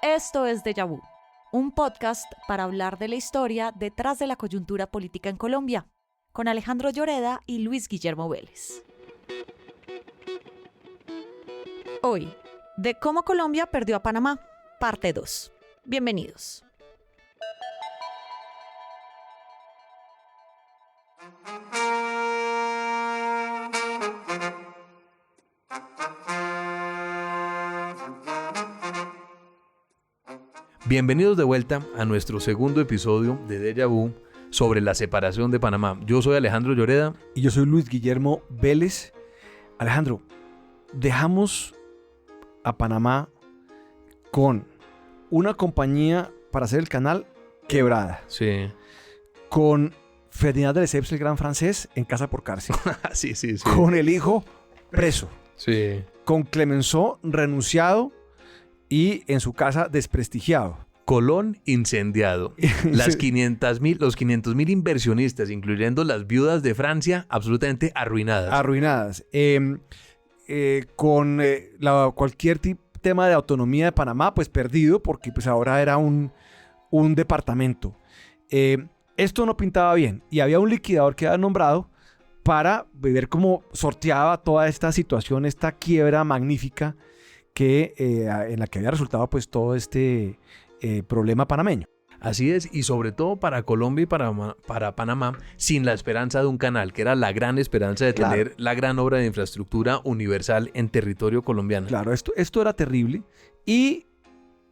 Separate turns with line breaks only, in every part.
Esto es Déjà Vu, un podcast para hablar de la historia detrás de la coyuntura política en Colombia, con Alejandro Lloreda y Luis Guillermo Vélez. Hoy, de cómo Colombia perdió a Panamá, parte 2. Bienvenidos.
Bienvenidos de vuelta a nuestro segundo episodio de Déjà Vu sobre la separación de Panamá. Yo soy Alejandro Lloreda.
Y yo soy Luis Guillermo Vélez. Alejandro, dejamos a Panamá con una compañía para hacer el canal quebrada.
Sí.
Con Ferdinand de Lesseps, el gran francés, en casa por cárcel.
Sí.
Con el hijo preso.
Sí.
Con Clemenceau renunciado y en su casa desprestigiado.
Colón incendiado. Los 500.000 inversionistas, incluyendo las viudas de Francia, absolutamente arruinadas.
Con cualquier tema de autonomía de Panamá, pues perdido, porque pues ahora era un departamento. Esto no pintaba bien y había un liquidador que había nombrado para ver cómo sorteaba toda esta situación, esta quiebra magnífica en la que había resultado pues todo este problema panameño.
Así es, y sobre todo para Colombia y para Panamá, sin la esperanza de un canal, que era la gran esperanza de tener la gran obra de infraestructura universal en territorio colombiano.
Claro, esto era terrible y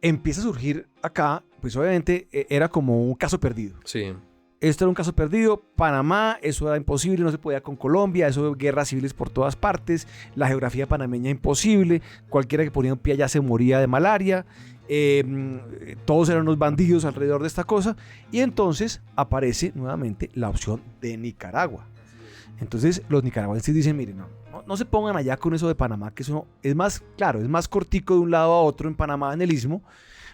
empieza a surgir acá, pues obviamente era como un caso perdido.
Sí.
Esto era un caso perdido. Panamá, eso era imposible, no se podía con Colombia, eso guerras civiles por todas partes, la geografía panameña imposible, cualquiera que ponía un pie allá se moría de malaria, todos eran unos bandidos alrededor de esta cosa, y entonces aparece nuevamente la opción de Nicaragua. Entonces los nicaragüenses dicen, miren, no se pongan allá con eso de Panamá, que eso es más, claro, es más cortico de un lado a otro en Panamá en el istmo.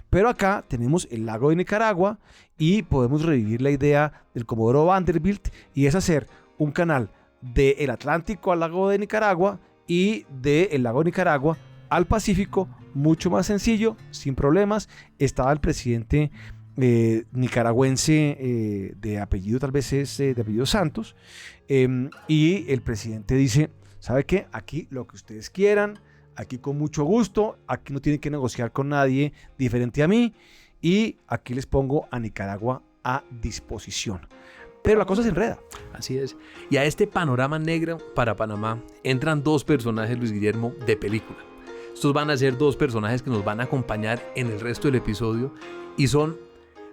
Pero acá tenemos el lago de Nicaragua y podemos revivir la idea del Comodoro Vanderbilt y es hacer un canal del Atlántico al lago de Nicaragua y del lago de Nicaragua al Pacífico, mucho más sencillo, sin problemas. Estaba el presidente nicaragüense de apellido, tal vez es de apellido Santos, y el presidente dice, ¿sabe qué? Aquí lo que ustedes quieran. Aquí con mucho gusto, aquí no tienen que negociar con nadie diferente a mí y aquí les pongo a Nicaragua a disposición. Pero la cosa se enreda.
Así es. Y a este panorama negro para Panamá entran dos personajes, Luis Guillermo, de película. Estos van a ser dos personajes que nos van a acompañar en el resto del episodio y son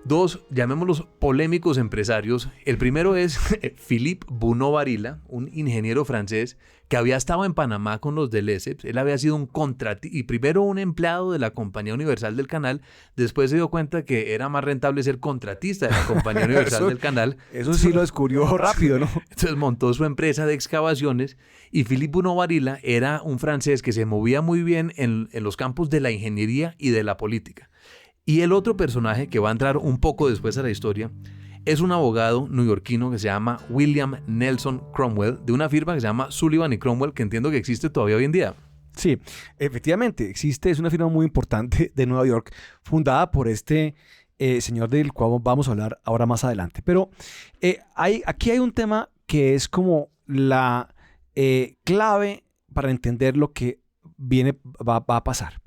dos, llamémoslos, polémicos empresarios. El primero es Philippe Bunau-Varilla, un ingeniero francés que había estado en Panamá con los de Lesseps. Él había sido un contratista y primero un empleado de la Compañía Universal del Canal. Después se dio cuenta que era más rentable ser contratista de la Compañía Universal del Canal.
Eso sí lo descubrió rápido, ¿no?
Entonces montó su empresa de excavaciones y Philippe Bunau-Varilla era un francés que se movía muy bien en los campos de la ingeniería y de la política. Y el otro personaje que va a entrar un poco después a la historia es un abogado neoyorquino que se llama William Nelson Cromwell, de una firma que se llama Sullivan y Cromwell, que entiendo que existe todavía hoy en día.
Sí, efectivamente existe, es una firma muy importante de Nueva York, fundada por este señor del cual vamos a hablar ahora más adelante. Pero aquí hay un tema que es como la clave para entender lo que va a pasar.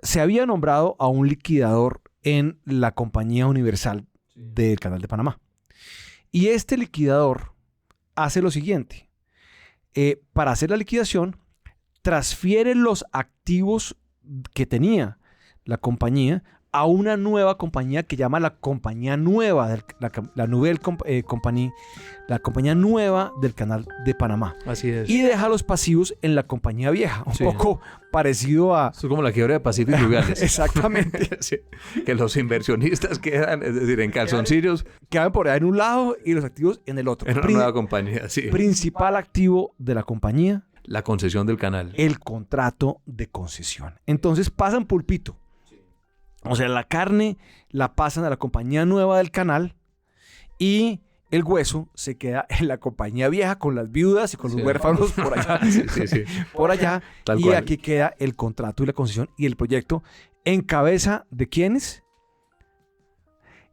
Se había nombrado a un liquidador en la Compañía Universal del Canal de Panamá. Y este liquidador hace lo siguiente. Para hacer la liquidación, transfiere los activos que tenía la compañía a una nueva compañía que llama la Compañía Nueva, la Nouvelle Compagnie, la Compañía Nueva del Canal de Panamá.
Así es.
Y deja los pasivos en la Compañía Vieja, un poco parecido a...
Eso es como la quiebra de Pacífico y Rubiales.
Exactamente.
Sí. Que los inversionistas quedan, es decir, en calzoncillos.
Quedan por ahí en un lado y los activos en el otro.
En una nueva compañía, sí.
Principal activo de la compañía.
La concesión del canal.
El contrato de concesión. Entonces pasan pulpito. O sea, la carne la pasan a la Compañía Nueva del Canal y el hueso se queda en la compañía vieja con las viudas y con los huérfanos por allá.
Sí.
Por allá.
Tal
y
cual.
aquí queda el contrato y la concesión y el proyecto en cabeza de ¿quiénes?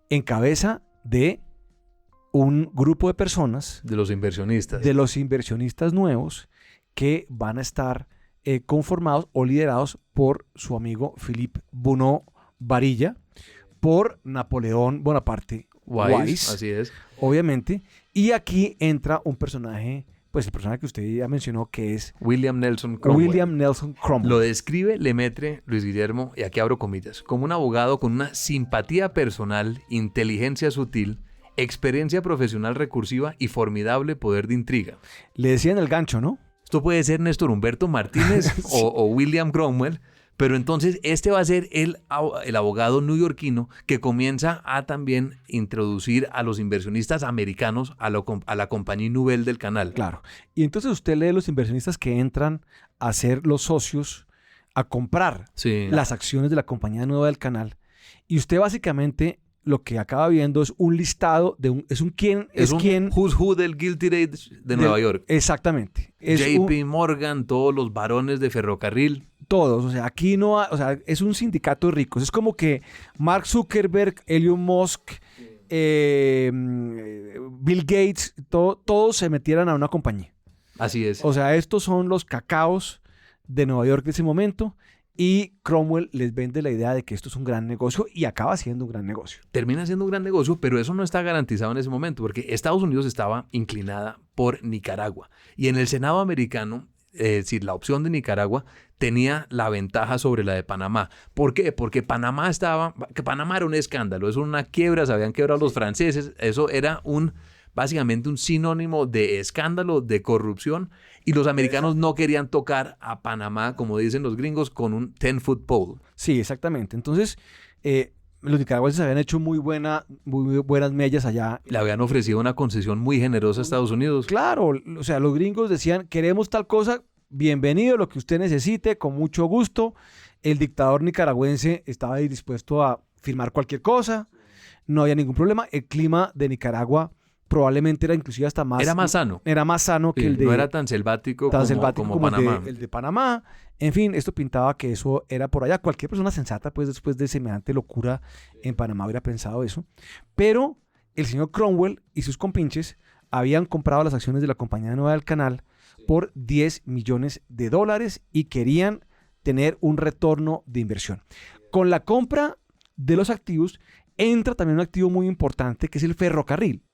En cabeza de un grupo de personas,
De los inversionistas.
de los inversionistas nuevos que van a estar conformados o liderados por su amigo Philippe Bunau Varilla, por Napoleón Bonaparte Weiss,
Así es.
obviamente. Y aquí entra un personaje, pues el personaje que usted ya mencionó, que es
William Nelson Cromwell.
William Nelson Cromwell.
Lo describe Lemaitre, Luis Guillermo, y aquí abro comillas, como un abogado con una simpatía personal, inteligencia sutil, experiencia profesional recursiva y formidable poder de intriga.
Le decían el gancho, ¿no?
Esto puede ser Néstor Humberto Martínez o William Cromwell, pero entonces este va a ser el abogado neoyorquino que comienza a también introducir a los inversionistas americanos a la Compañía Nouvelle del Canal.
Claro. Y entonces usted lee los inversionistas que entran a ser los socios, a comprar
Sí.
las acciones de la Compañía Nueva del Canal. Y usted básicamente lo que acaba viendo es un listado de quién
Es un
quién.
who's who del Guilty Age de Nueva York.
Exactamente. Es
JP Morgan, todos los varones de ferrocarril.
todos, o sea, aquí no, o sea, es un sindicato de ricos. Es como que Mark Zuckerberg, Elon Musk, Bill Gates, todos se metieran a una compañía.
Así es.
O sea, estos son los cacaos de Nueva York de ese momento y Cromwell les vende la idea de que esto es un gran negocio y acaba siendo un gran negocio.
Termina siendo un gran negocio, pero eso no está garantizado en ese momento, porque Estados Unidos estaba inclinada por Nicaragua. Y en el Senado americano, la opción de Nicaragua tenía la ventaja sobre la de Panamá. ¿Por qué? Porque Panamá era un escándalo, eso era una quiebra, se habían quebrado los franceses, eso era básicamente un sinónimo de escándalo, de corrupción, y los americanos no querían tocar a Panamá, como dicen los gringos, con un 10-foot pole.
Sí, exactamente. Entonces, los nicaragüenses habían hecho muy buenas mellas allá.
Le habían ofrecido una concesión muy generosa a Estados Unidos.
Claro, o sea, los gringos decían, queremos tal cosa, bienvenido, lo que usted necesite, con mucho gusto. El dictador nicaragüense estaba ahí dispuesto a firmar cualquier cosa, no había ningún problema. El clima de Nicaragua probablemente era inclusive hasta más...
Era más sano.
Era más sano que
Sí,
el de...
no era tan selvático como Panamá.
El de Panamá. En fin, esto pintaba que eso era por allá. Cualquier persona sensata, pues después de semejante locura en Panamá hubiera pensado eso. Pero el señor Cromwell y sus compinches habían comprado las acciones de la Compañía Nueva del Canal por $10 millones y querían tener un retorno de inversión. Con la compra de los activos entra también un activo muy importante que es el ferrocarril.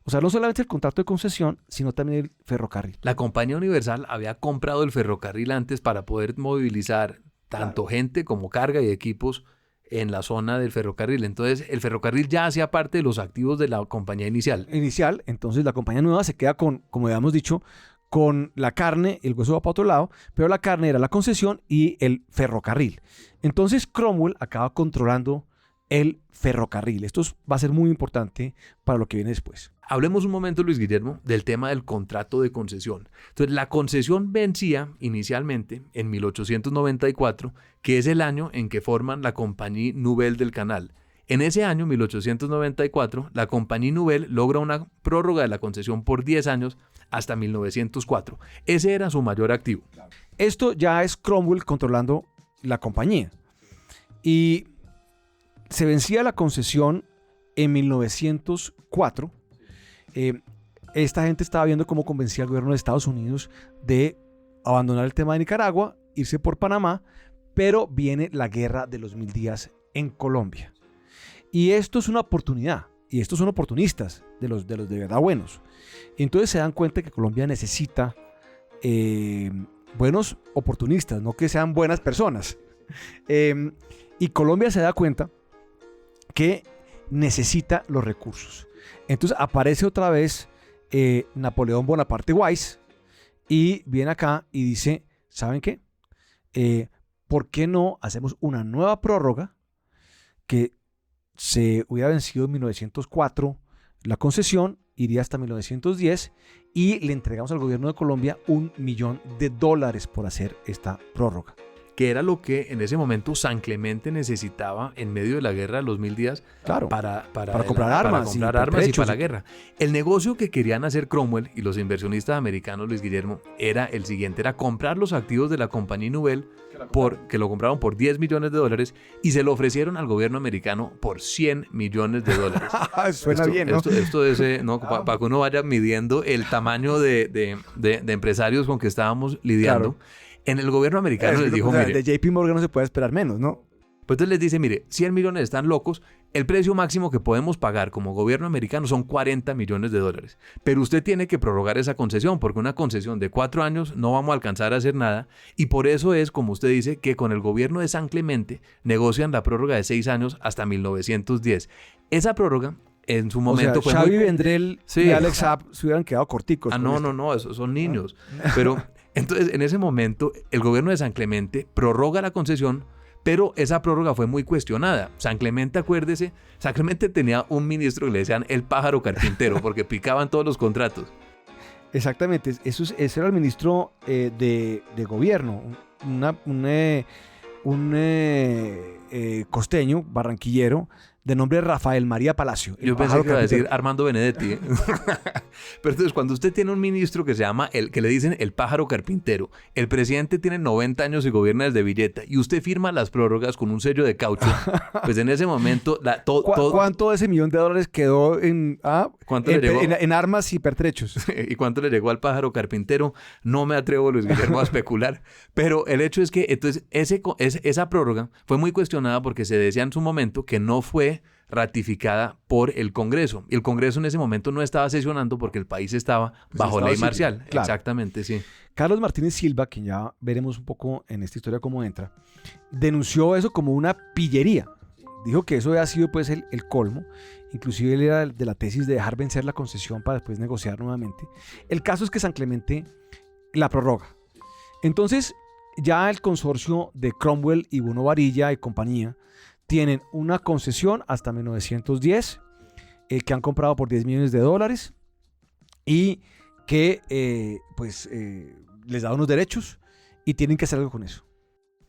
O sea, no solamente el contrato de concesión, sino también el ferrocarril.
La Compañía Universal había comprado el ferrocarril antes para poder movilizar tanto gente como carga y equipos en la zona del ferrocarril. Entonces, el ferrocarril ya hacía parte de los activos de la compañía inicial.
Entonces la compañía nueva se queda con, como habíamos dicho, con la carne, el hueso va para otro lado, pero la carne era la concesión y el ferrocarril. Entonces Cromwell acaba controlando el ferrocarril. Esto va a ser muy importante para lo que viene después.
Hablemos un momento, Luis Guillermo, del tema del contrato de concesión. Entonces, la concesión vencía inicialmente en 1894, que es el año en que forman la Compañía Nouvelle del Canal. En ese año, 1894, la Compañía Nouvelle logra una prórroga de la concesión por 10 años hasta 1904. Ese era su mayor activo.
Esto ya es Cromwell controlando la compañía. Y se vencía la concesión en 1904. Esta gente estaba viendo cómo convencía al gobierno de Estados Unidos de abandonar el tema de Nicaragua, irse por Panamá, pero viene la guerra de los 1000 días en Colombia. Y esto es una oportunidad, y estos son oportunistas, de los de verdad buenos. Entonces se dan cuenta que Colombia necesita buenos oportunistas, no que sean buenas personas. Y Colombia se da cuenta que necesita los recursos. Entonces aparece otra vez Napoleón Bonaparte Weiss y viene acá y dice, ¿saben qué? ¿Por qué no hacemos una nueva prórroga que se hubiera vencido en 1904 la concesión, iría hasta 1910 y le entregamos al gobierno de Colombia $1 millón por hacer esta prórroga?
que era lo que en ese momento San Clemente necesitaba en medio de la guerra de los 1000 días
Claro,
para
comprar armas
y
pertrechos.
para la guerra. El negocio que querían hacer Cromwell y los inversionistas americanos, Luis Guillermo, era el siguiente, era comprar los activos de la compañía Nouvelle que lo compraron por $10 millones y se lo ofrecieron al gobierno americano por $100 millones.
Suena bien, ¿no?
Esto es, ¿no? Para que uno vaya midiendo el tamaño de empresarios con que estábamos lidiando.
Claro.
En el gobierno americano les dijo, mire,
de JP Morgan no se puede esperar menos, ¿no?
pues entonces les dice, mire, 100 millones están locos, el precio máximo que podemos pagar como gobierno americano son $40 millones, pero usted tiene que prorrogar esa concesión, porque una concesión de 4 años no vamos a alcanzar a hacer nada, y por eso es, como usted dice, que con el gobierno de San Clemente negocian la prórroga de 6 años hasta 1910. Esa prórroga en su momento
o sea,
fue
Xavi
muy...
Vendrell
Sí.
y Alex Saab se hubieran quedado corticos.
No, esos son niños. Pero entonces en ese momento el gobierno de San Clemente prorroga la concesión, pero esa prórroga fue muy cuestionada. San Clemente, acuérdese, San Clemente tenía un ministro que le decían el pájaro carpintero porque picaban todos los contratos.
Exactamente, ese era el ministro de gobierno, un costeño, barranquillero, de nombre Rafael María Palacio.
Yo pensé que iba a decir Armando Benedetti. Pero entonces, cuando usted tiene un ministro que se llama, que le dicen el pájaro carpintero, el presidente tiene 90 años y gobierna desde Villeta, y usted firma las prórrogas con un sello de caucho, pues en ese momento...
¿Cuánto de ese $1 millón quedó en armas y pertrechos?
¿Y cuánto le llegó al pájaro carpintero? No me atrevo, Luis Guillermo, a especular. Pero el hecho es que entonces esa prórroga fue muy cuestionada porque se decía en su momento que no fue ratificada por el Congreso. Y el Congreso en ese momento no estaba sesionando porque el país estaba bajo ley marcial.
Claro.
Exactamente, sí.
Carlos Martínez Silva, quien ya veremos un poco en esta historia cómo entra, denunció eso como una pillería. Dijo que eso había sido pues el colmo. Inclusive él era de la tesis de dejar vencer la concesión para después negociar nuevamente. El caso es que San Clemente la prorroga. Entonces ya el consorcio de Cromwell y Bono Varilla y compañía tienen una concesión hasta 1910 que han comprado por $10 millones y que les da unos derechos y tienen que hacer algo con eso.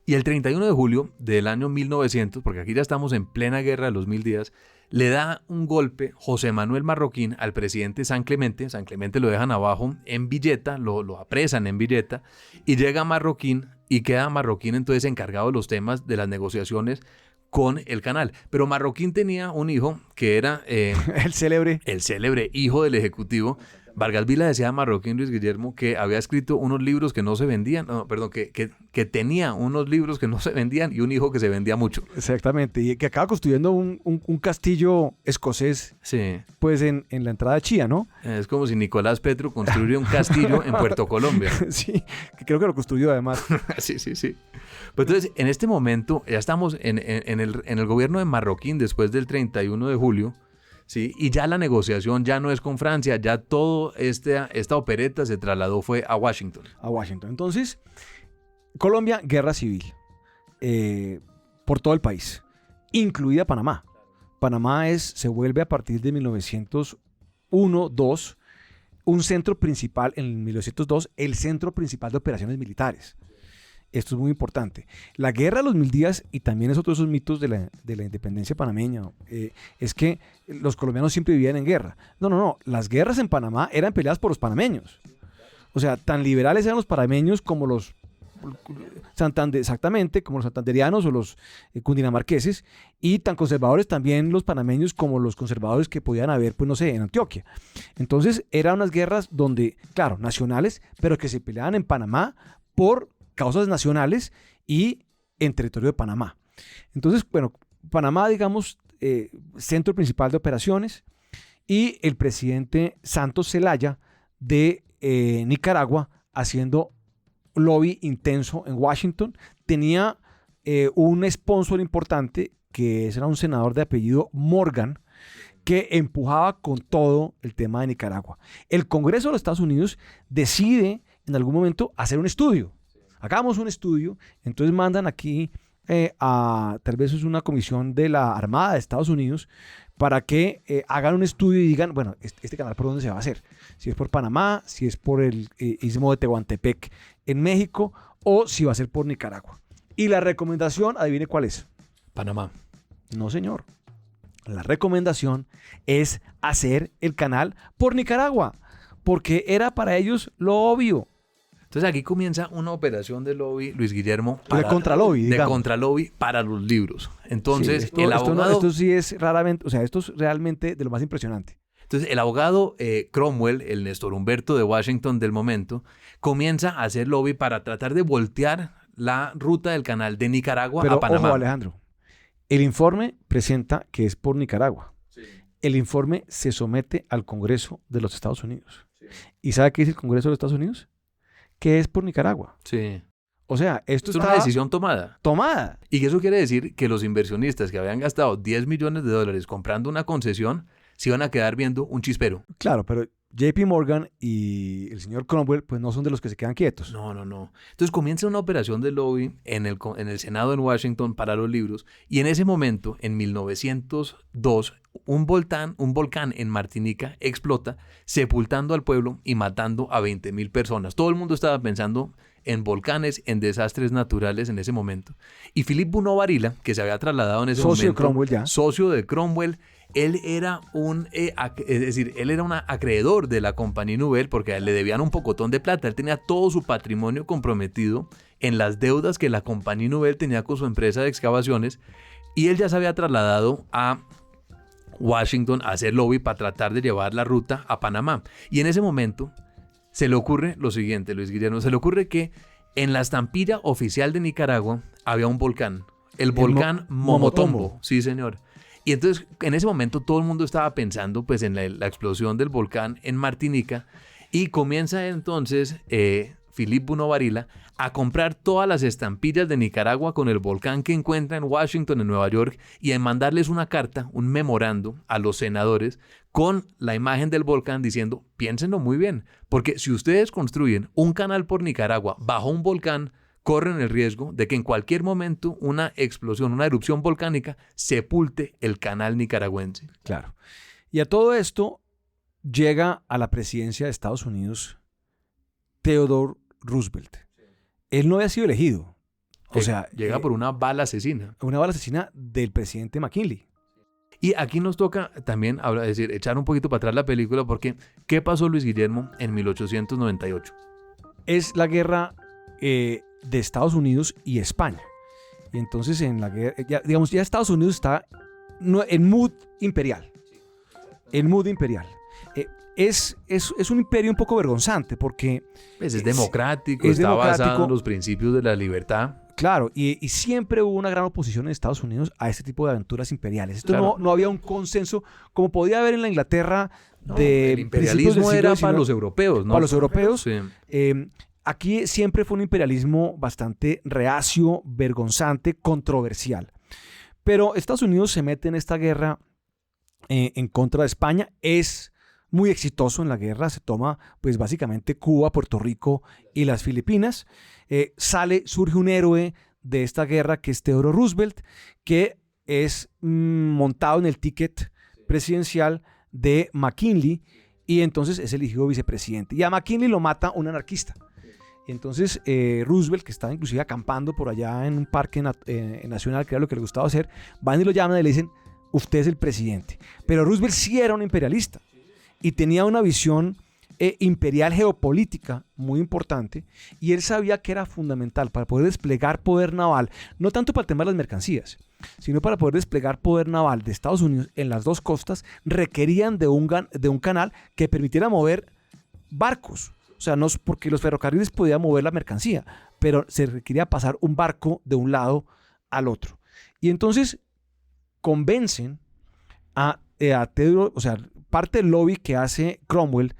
Y el 31 de julio del año 1900, porque aquí ya estamos en plena guerra de los 1000 días, le da un golpe José Manuel Marroquín al presidente San Clemente. San Clemente lo dejan abajo en Villeta, lo apresan en Villeta, y llega Marroquín y queda Marroquín entonces encargado de los temas de las negociaciones con el canal. Pero Marroquín tenía un hijo que era...
el célebre
hijo del ejecutivo. Vargas Vila decía a Marroquín, Luis Guillermo, que había escrito unos libros que no se vendían, que tenía unos libros que no se vendían y un hijo que se vendía mucho.
Exactamente, y que acaba construyendo un castillo escocés,
sí,
pues en la entrada de Chía, ¿no?
Es como si Nicolás Petro construyera un castillo en Puerto Colombia.
Sí, que creo que lo construyó además.
Sí. Pues entonces, en este momento, ya estamos en el gobierno de Marroquín después del 31 de julio, ¿sí? Y ya la negociación ya no es con Francia, ya toda esta opereta se trasladó fue a Washington.
Entonces, Colombia, guerra civil por todo el país, incluida Panamá. Panamá se vuelve a partir de 1901-2 un centro principal, en 1902, el centro principal de operaciones militares. Esto es muy importante. La guerra de los 1000 días, y también es otro de esos mitos de la independencia panameña, es que los colombianos siempre vivían en guerra. No. Las guerras en Panamá eran peleadas por los panameños. O sea, tan liberales eran los panameños como los como los santanderianos o los cundinamarqueses, y tan conservadores también los panameños como los conservadores que podían haber, pues no sé, en Antioquia. Entonces, eran unas guerras donde, claro, nacionales, pero que se peleaban en Panamá por causas nacionales y en territorio de Panamá. Entonces, bueno, Panamá, digamos, centro principal de operaciones, y el presidente Santos Zelaya de Nicaragua haciendo lobby intenso en Washington. Tenía un sponsor importante que era un senador de apellido Morgan, que empujaba con todo el tema de Nicaragua. El Congreso de los Estados Unidos decide en algún momento hacer un estudio. Hagamos un estudio, entonces mandan aquí tal vez es una comisión de la Armada de Estados Unidos para que hagan un estudio y digan, bueno, este canal por dónde se va a hacer, si es por Panamá, si es por el istmo de Tehuantepec en México, o si va a ser por Nicaragua. Y la recomendación, adivine cuál es.
Panamá.
No, señor. La recomendación es hacer el canal por Nicaragua, porque era para ellos lo obvio.
Entonces aquí comienza una operación de lobby, Luis Guillermo.
De contralobby, digamos.
De contralobby para los libros. Entonces,
sí,
el abogado...
Esto sí es raramente, o sea, esto es realmente de lo más impresionante.
Entonces, el abogado Cromwell, el Néstor Humberto de Washington del momento, comienza a hacer lobby para tratar de voltear la ruta del canal de Nicaragua a Panamá.
Ojo, Alejandro, el informe presenta que es por Nicaragua. Sí. El informe se somete al Congreso de los Estados Unidos. Sí. ¿Y sabe qué dice el Congreso de los Estados Unidos? Que es por Nicaragua.
Sí.
O sea, esto
es una decisión tomada.
Tomada.
Y eso quiere decir que los inversionistas que habían gastado $10 millones comprando una concesión se iban a quedar viendo un chispero.
Claro, pero JP Morgan y el señor Cromwell pues no son de los que se quedan quietos.
No. Entonces comienza una operación de lobby en el Senado en Washington para los libros y en ese momento, en 1902, un volcán en Martinica explota, sepultando al pueblo y matando a 20,000 personas. Todo el mundo estaba pensando en volcanes, en desastres naturales en ese momento. Y Philip Bunau Varila, que se había trasladado en ese
socio
momento,
de Cromwell ya.
Socio de Cromwell, él era un acreedor de la Compañía Nouvelle porque le debían un pocotón de plata. Él tenía todo su patrimonio comprometido en las deudas que la Compañía Nouvelle tenía con su empresa de excavaciones y él ya se había trasladado a Washington a hacer lobby para tratar de llevar la ruta a Panamá. Y en ese momento se le ocurre lo siguiente, Luis Guillermo, se le ocurre que en la estampilla oficial de Nicaragua había un volcán, el volcán Momotombo. Sí, señor. Y entonces, en ese momento, todo el mundo estaba pensando pues, en la explosión del volcán en Martinica y comienza entonces Philip Bunau Varila a comprar todas las estampillas de Nicaragua con el volcán que encuentra en Washington, en Nueva York, y a mandarles una carta, un memorando a los senadores con la imagen del volcán diciendo, piénsenlo muy bien, porque si ustedes construyen un canal por Nicaragua bajo un volcán, corren el riesgo de que en cualquier momento una explosión, una erupción volcánica sepulte el canal nicaragüense.
Claro. Y a todo esto llega a la presidencia de Estados Unidos Theodore Roosevelt. Él no había sido elegido. O sea,
llega por una bala asesina.
Una bala asesina del presidente McKinley.
Y aquí nos toca también echar un poquito para atrás la película porque ¿qué pasó, Luis Guillermo, en 1898?
Es la guerra de Estados Unidos y España. Y entonces en la guerra, ya Estados Unidos está en mood imperial. En mood imperial. Es un imperio un poco vergonzante porque...
Pues es democrático, está basado en los principios de la libertad.
Claro, y siempre hubo una gran oposición en Estados Unidos a este tipo de aventuras imperiales. Esto
claro.
no había un consenso como podía haber en la Inglaterra de...
El imperialismo era para los europeos, ¿no?
Para los europeos.
Sí.
Aquí siempre fue un imperialismo bastante reacio, vergonzante, controversial. Pero Estados Unidos se mete en esta guerra en contra de España. Es muy exitoso en la guerra. Se toma, pues básicamente Cuba, Puerto Rico y las Filipinas. Surge un héroe de esta guerra que es Theodore Roosevelt, que es montado en el ticket presidencial de McKinley y entonces es elegido vicepresidente. Y a McKinley lo mata un anarquista. Entonces Roosevelt, que estaba inclusive acampando por allá en un parque nacional, que era lo que le gustaba hacer, van y lo llaman y le dicen, usted es el presidente. Pero Roosevelt sí era un imperialista y tenía una visión imperial geopolítica muy importante y él sabía que era fundamental para poder desplegar poder naval, no tanto para el tema de las mercancías, sino para poder desplegar poder naval de Estados Unidos en las dos costas, requerían de un canal que permitiera mover barcos. O sea, no porque los ferrocarriles podían mover la mercancía, pero se requería pasar un barco de un lado al otro. Y entonces convencen a Theodore, o sea, parte del lobby que hace Cromwell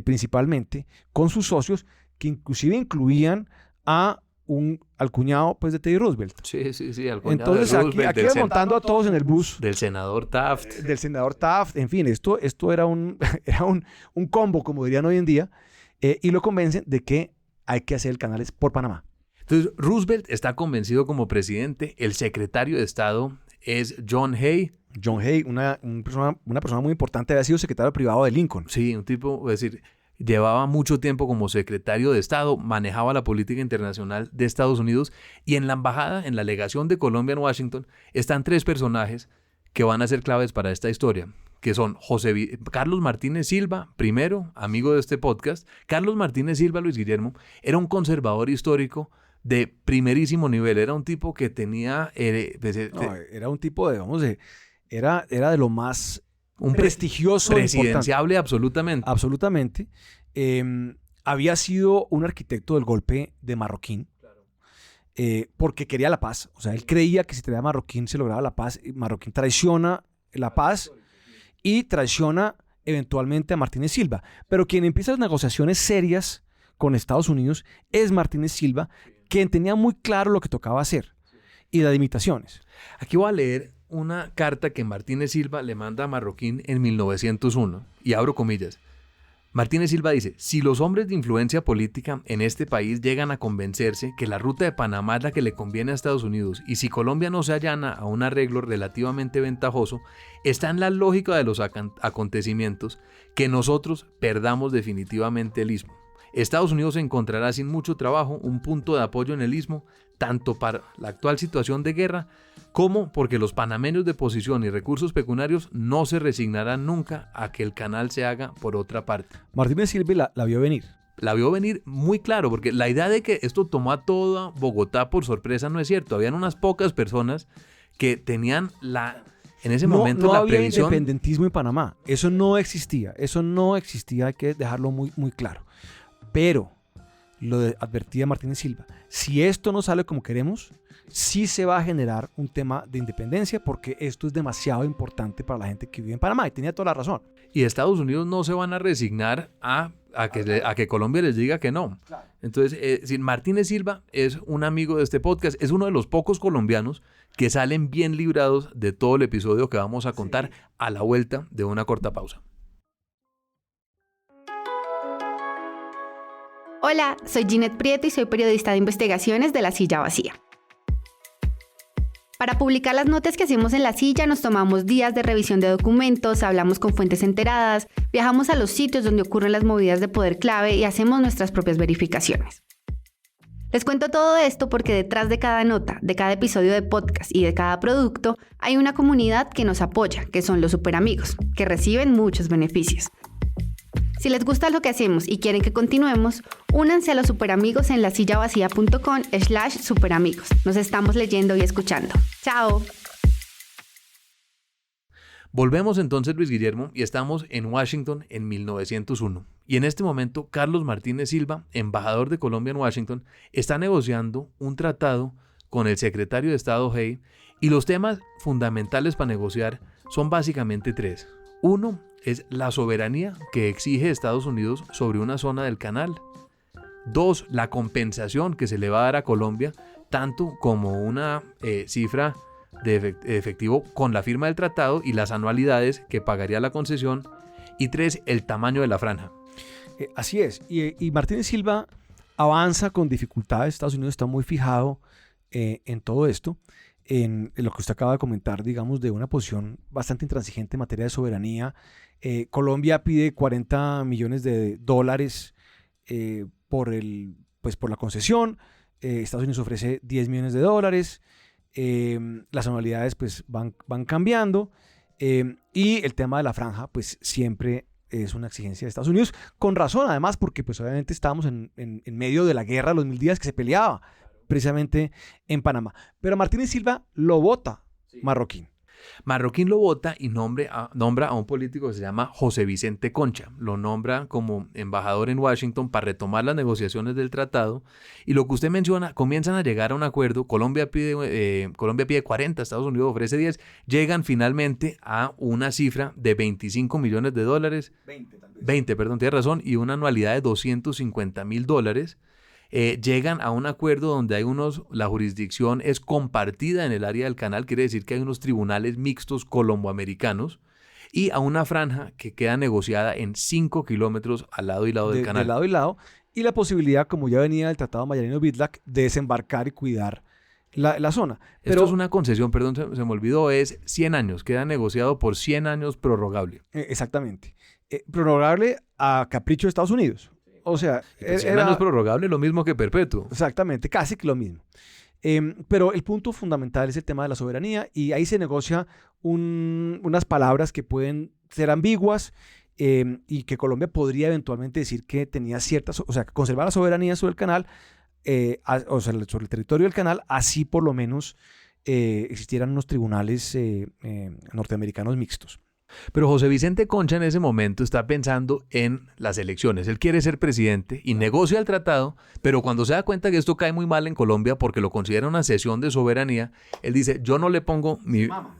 principalmente con sus socios, que inclusive incluían al cuñado pues, de Teddy Roosevelt.
Sí, al cuñado.
Entonces
de Roosevelt,
aquí montando a todos en el bus.
Del senador Taft.
En fin, esto era un combo, como dirían hoy en día, y lo convencen de que hay que hacer el canal por Panamá.
Entonces, Roosevelt está convencido como presidente. El secretario de Estado es John Hay.
John Hay, una persona muy importante, había sido secretario privado de Lincoln.
Sí, un tipo, es decir, llevaba mucho tiempo como secretario de Estado, manejaba la política internacional de Estados Unidos, y en la embajada, en la legación de Colombia en Washington, están 3 personajes que van a ser claves para esta historia, que son Carlos Martínez Silva, primero, amigo de este podcast. Carlos Martínez Silva, Luis Guillermo, era un conservador histórico de primerísimo nivel, era un tipo que tenía...
era un tipo era de lo más prestigioso,
presidenciable, absolutamente.
Absolutamente. Había sido un arquitecto del golpe de Marroquín, porque quería la paz. O sea, él creía que si traía a Marroquín se lograba la paz. Marroquín traiciona la paz y traiciona eventualmente a Martínez Silva. Pero quien empieza las negociaciones serias con Estados Unidos es Martínez Silva, quien tenía muy claro lo que tocaba hacer y las limitaciones.
Aquí voy a leer una carta que Martínez Silva le manda a Marroquín en 1901, y abro comillas. Martínez Silva dice: si los hombres de influencia política en este país llegan a convencerse que la ruta de Panamá es la que le conviene a Estados Unidos, y si Colombia no se allana a un arreglo relativamente ventajoso, está en la lógica de los acontecimientos que nosotros perdamos definitivamente el istmo. Estados Unidos encontrará sin mucho trabajo un punto de apoyo en el istmo, tanto para la actual situación de guerra, como porque los panameños de posición y recursos pecuniarios no se resignarán nunca a que el canal se haga por otra parte.
Martínez Silva la vio venir.
La vio venir muy claro, porque la idea de que esto tomó a toda Bogotá por sorpresa no es cierto. Habían unas pocas personas que tenían en ese momento la previsión.
No había independentismo en Panamá. Eso no existía, hay que dejarlo muy, muy claro. Pero advertía Martínez Silva, si esto no sale como queremos, sí se va a generar un tema de independencia, porque esto es demasiado importante para la gente que vive en Panamá, y tenía toda la razón.
Y Estados Unidos no se van a resignar a que Colombia les diga que no. Entonces, Martínez Silva es un amigo de este podcast, es uno de los pocos colombianos que salen bien librados de todo el episodio que vamos a contar a la vuelta de una corta pausa.
Hola, soy Ginette Prieto y soy periodista de investigaciones de La Silla Vacía. Para publicar las notas que hacemos en La Silla nos tomamos días de revisión de documentos, hablamos con fuentes enteradas, viajamos a los sitios donde ocurren las movidas de poder clave y hacemos nuestras propias verificaciones. Les cuento todo esto porque detrás de cada nota, de cada episodio de podcast y de cada producto hay una comunidad que nos apoya, que son los superamigos, que reciben muchos beneficios. Si les gusta lo que hacemos y quieren que continuemos, únanse a los superamigos en lasillavacía.com/superamigos. Nos estamos leyendo y escuchando. ¡Chao!
Volvemos entonces, Luis Guillermo, y estamos en Washington en 1901. Y en este momento, Carlos Martínez Silva, embajador de Colombia en Washington, está negociando un tratado con el secretario de Estado Hay, y los temas fundamentales para negociar son básicamente 3. Uno es la soberanía que exige Estados Unidos sobre una zona del canal. 2, la compensación que se le va a dar a Colombia, tanto como una cifra de efectivo con la firma del tratado y las anualidades que pagaría la concesión. Y 3, el tamaño de la franja.
Así es. Y Martínez Silva avanza con dificultades. Estados Unidos está muy fijado en todo esto. En lo que usted acaba de comentar, digamos, de una posición bastante intransigente en materia de soberanía. Colombia pide $40 millones por la concesión. Estados Unidos ofrece $10 millones. Las anualidades pues van cambiando. Y el tema de la franja pues siempre es una exigencia de Estados Unidos, con razón además, porque pues obviamente estábamos en medio de la guerra de los 1000 días que se peleaba precisamente en Panamá. Pero Martínez Silva lo vota Marroquín.
Marroquín lo vota y nombra a un político que se llama José Vicente Concha. Lo nombra como embajador en Washington para retomar las negociaciones del tratado. Y lo que usted menciona, comienzan a llegar a un acuerdo. Colombia pide 40, Estados Unidos ofrece 10. Llegan finalmente a una cifra de $25 millones. 20, perdón, tiene razón. Y una anualidad de $250,000. Llegan a un acuerdo donde la jurisdicción es compartida en el área del canal, quiere decir que hay unos tribunales mixtos colomboamericanos, y a una franja que queda negociada en 5 kilómetros al lado y lado del canal.
De lado y lado, y la posibilidad, como ya venía del Tratado Mayarino-Bitlack, de desembarcar y cuidar la zona.
Esto es una concesión, perdón, se me olvidó, es 100 años, queda negociado por 100 años prorrogable.
Exactamente. Prorrogable a capricho de Estados Unidos. O sea,
Pues 100 años prorrogable, lo mismo que perpetuo.
Exactamente, casi que lo mismo. Pero el punto fundamental es el tema de la soberanía y ahí se negocia unas palabras que pueden ser ambiguas y que Colombia podría eventualmente decir que tenía ciertas, o sea, que conservar la soberanía sobre el canal, o sea, sobre el territorio del canal, así por lo menos existieran unos tribunales norteamericanos mixtos.
Pero José Vicente Concha en ese momento está pensando en las elecciones. Él quiere ser presidente y negocia el tratado, pero cuando se da cuenta que esto cae muy mal en Colombia porque lo considera una cesión de soberanía, él dice, yo no le pongo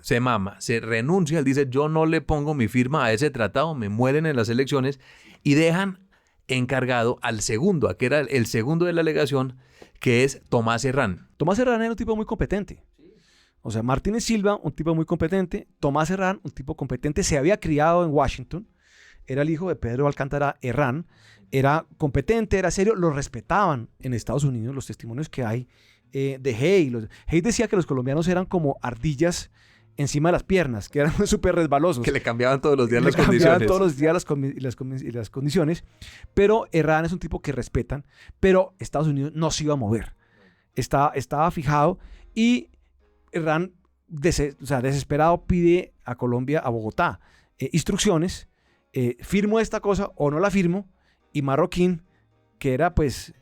se renuncia, él dice, yo no le pongo mi firma a ese tratado, me mueren en las elecciones y dejan encargado al segundo, a que era el segundo de la alegación, que es Tomás Herrán.
Tomás Herrán era un tipo muy competente. O sea, Martínez Silva, un tipo muy competente. Tomás Herrán, un tipo competente. Se había criado en Washington. Era el hijo de Pedro Alcántara Herrán. Era competente, era serio. Lo respetaban en Estados Unidos. Los testimonios que hay de Hay. Hay decía que los colombianos eran como ardillas encima de las piernas, que eran súper resbalosos.
Que le cambiaban todos los días las
cambiaban
condiciones.
todos los días las condiciones. Pero Herrán es un tipo que respetan. Pero Estados Unidos no se iba a mover. Estaba fijado y Herrán, desesperado, pide a Colombia, a Bogotá, instrucciones, firmo esta cosa o no la firmo, y Marroquín, que era pues...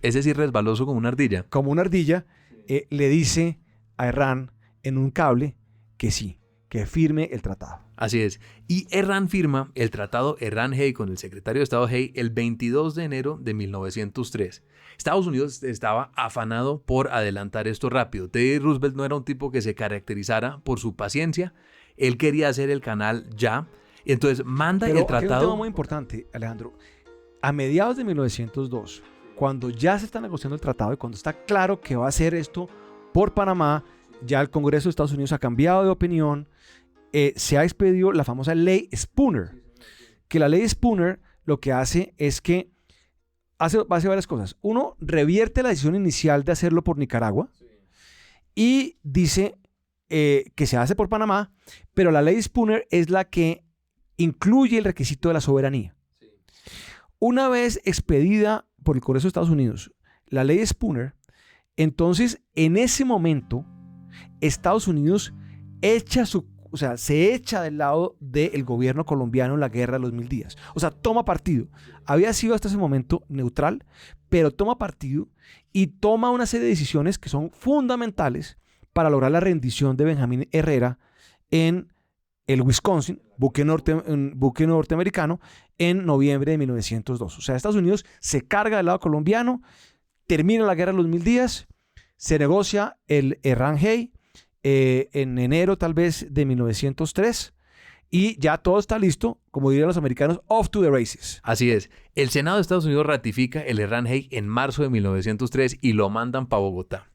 Ese sí resbaloso como una ardilla.
Como una ardilla, le dice a Herrán en un cable que sí, que firme el tratado.
Así es. Y Herrán firma el tratado Herrán-Hay con el secretario de Estado Hay el 22 de enero de 1903. Estados Unidos estaba afanado por adelantar esto rápido. Teddy Roosevelt no era un tipo que se caracterizara por su paciencia. Él quería hacer el canal ya. Y entonces manda el tratado.
Hay un tema muy importante, Alejandro. A mediados de 1902, cuando ya se está negociando el tratado y cuando está claro que va a hacer esto por Panamá, ya el Congreso de Estados Unidos ha cambiado de opinión. Se ha expedido la famosa ley Spooner, que la ley Spooner lo que hace es que hace varias cosas. Uno, revierte la decisión inicial de hacerlo por Nicaragua y dice que se hace por Panamá, pero la ley Spooner es la que incluye el requisito de la soberanía. Una vez expedida por el Congreso de Estados Unidos la ley Spooner, entonces en ese momento Estados Unidos se echa del lado del gobierno colombiano en la guerra de los 1000 días. O sea, toma partido. Había sido hasta ese momento neutral, pero toma partido y toma una serie de decisiones que son fundamentales para lograr la rendición de Benjamín Herrera en el Wisconsin, buque norteamericano, en noviembre de 1902. O sea, Estados Unidos se carga del lado colombiano, termina la guerra de los 1000 días, se negocia el Herrán-Hay, en enero tal vez de 1903 y ya todo está listo, como dirían los americanos, off to the races.
Así es. El Senado de Estados Unidos ratifica el Herrán-Hay en marzo de 1903 y lo mandan para Bogotá.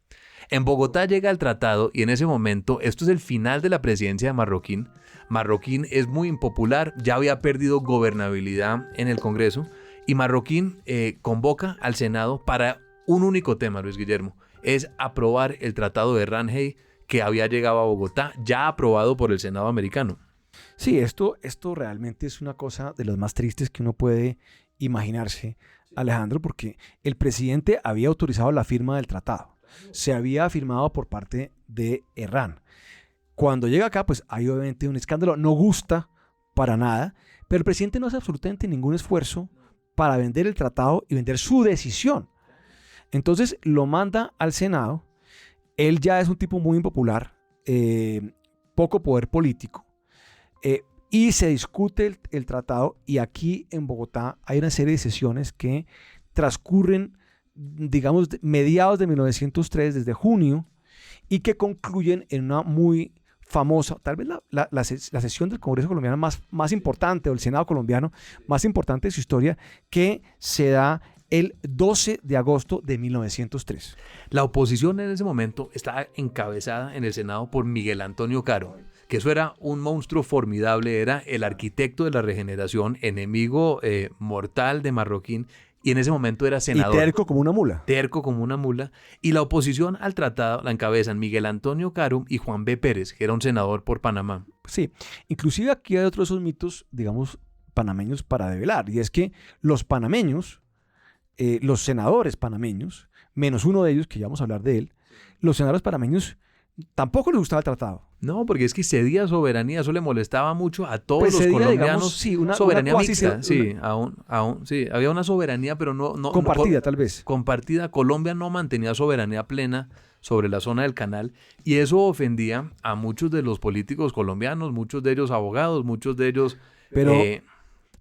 En Bogotá llega el tratado y en ese momento, esto es el final de la presidencia de Marroquín. Marroquín es muy impopular, ya había perdido gobernabilidad en el Congreso y Marroquín convoca al Senado para un único tema, Luis Guillermo, es aprobar el tratado de Herrán-Hay que había llegado a Bogotá, ya aprobado por el Senado americano.
Sí, esto realmente es una cosa de las más tristes que uno puede imaginarse, Alejandro, porque el presidente había autorizado la firma del tratado. Se había firmado por parte de Herrán. Cuando llega acá, pues hay obviamente un escándalo, no gusta para nada, pero el presidente no hace absolutamente ningún esfuerzo para vender el tratado y vender su decisión. Entonces lo manda al Senado. Él ya es un tipo muy impopular, poco poder político, y se discute el tratado y aquí en Bogotá hay una serie de sesiones que transcurren, digamos, mediados de 1903, desde junio, y que concluyen en una muy famosa, tal vez la sesión del Congreso colombiano más importante, o el Senado colombiano más importante de su historia, que se da el 12 de agosto de 1903.
La oposición en ese momento estaba encabezada en el Senado por Miguel Antonio Caro, que eso era un monstruo formidable, era el arquitecto de la regeneración, enemigo mortal de Marroquín, y en ese momento era senador.
Y terco como una mula.
Terco como una mula. Y la oposición al tratado la encabezan Miguel Antonio Caro y Juan B. Pérez, que era un senador por Panamá.
Sí, inclusive aquí hay otros de esos mitos, digamos, panameños para develar. Y es que los panameños, los senadores panameños, menos uno de ellos, que ya vamos a hablar de él, los senadores panameños tampoco les gustaba el tratado.
No, porque es que cedía soberanía, eso le molestaba mucho a todos
Pues
los
cedía,
colombianos.
digamos, sí, una
soberanía
cuasi-
mixta, sí, sí, había una soberanía, pero no
compartida, tal vez.
compartida. Colombia no mantenía soberanía plena sobre la zona del canal y eso ofendía a muchos de los políticos colombianos, muchos de ellos abogados, muchos de ellos...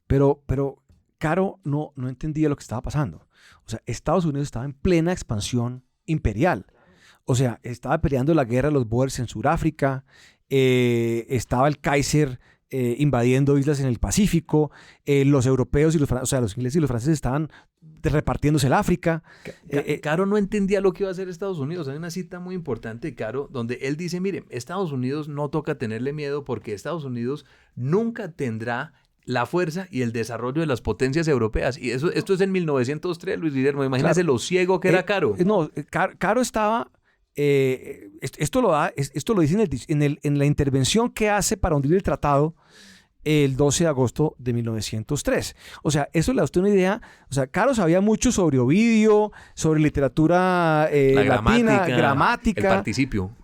Pero Caro no entendía lo que estaba pasando. O sea, Estados Unidos estaba en plena expansión imperial. O sea, estaba peleando la guerra de los Boers en Sudáfrica, estaba el Kaiser invadiendo islas en el Pacífico, los europeos y los ingleses y los franceses estaban repartiéndose el África.
Caro no entendía lo que iba a hacer Estados Unidos. Hay una cita muy importante de Caro donde él dice, mire, Estados Unidos no toca tenerle miedo porque Estados Unidos nunca tendrá la fuerza y el desarrollo de las potencias europeas. Y esto es en 1903, Luis Guillermo. Imagínese lo ciego que era Caro.
Caro estaba... esto lo dice en la intervención que hace para hundir el tratado el 12 de agosto de 1903. O sea, eso le da a usted una idea. O sea, Caro sabía mucho sobre Ovidio, sobre literatura latina, gramática.
El participio.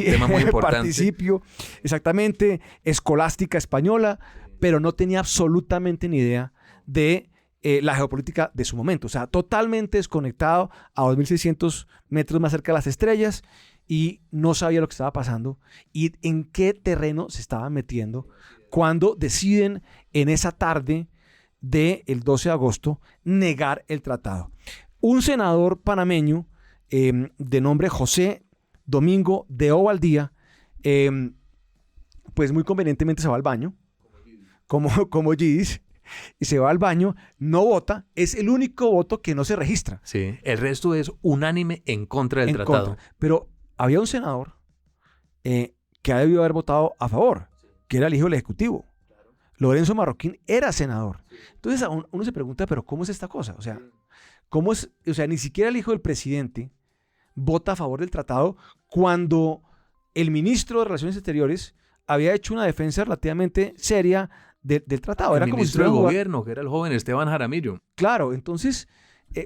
Tema
muy importante.
Participio, exactamente. Escolástica española, pero no tenía absolutamente ni idea de la geopolítica de su momento. O sea, totalmente desconectado a 2.600 metros más cerca de las estrellas y no sabía lo que estaba pasando y en qué terreno se estaba metiendo cuando deciden en esa tarde del 12 de agosto negar el tratado. Un senador panameño de nombre José Domingo de Ovaldía, pues muy convenientemente se va al baño, como Gidis, y se va al baño, no vota, es el único voto que no se registra.
Sí, el resto es unánime en contra del tratado.
Pero había un senador que ha debido haber votado a favor, que era el hijo del ejecutivo. Lorenzo Marroquín era senador. Entonces uno se pregunta, pero ¿cómo es esta cosa? O sea, ¿cómo es? O sea, ni siquiera el hijo del presidente vota a favor del tratado cuando el ministro de Relaciones Exteriores había hecho una defensa relativamente seria del tratado.
El
era como
ministro de gobierno, que era el joven Esteban Jaramillo.
Claro, entonces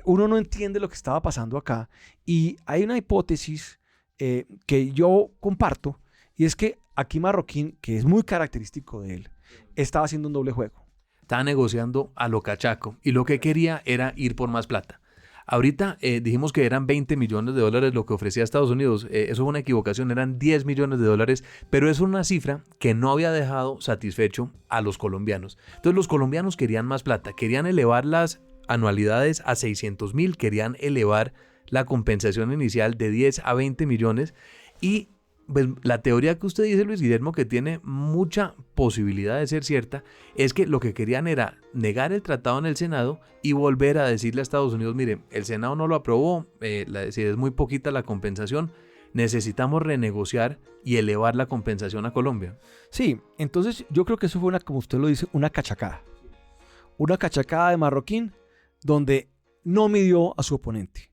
uno no entiende lo que estaba pasando acá y hay una hipótesis que yo comparto y es que aquí Marroquín, que es muy característico de él, estaba haciendo un doble juego.
Estaba negociando a lo cachaco y lo que quería era ir por más plata. Ahorita dijimos que eran $20 millones lo que ofrecía Estados Unidos. Eso fue una equivocación, eran $10 millones, pero es una cifra que no había dejado satisfecho a los colombianos. Entonces los colombianos querían más plata, querían elevar las anualidades a 600.000, querían elevar la compensación inicial de 10 a 20 millones y pues, la teoría que usted dice, Luis Guillermo, que tiene mucha posibilidad de ser cierta, es que lo que querían era negar el tratado en el Senado y volver a decirle a Estados Unidos, mire, el Senado no lo aprobó, si es muy poquita la compensación, necesitamos renegociar y elevar la compensación a Colombia.
Sí, entonces yo creo que eso fue, como usted lo dice, una cachacada. Una cachacada de Marroquín donde no midió a su oponente.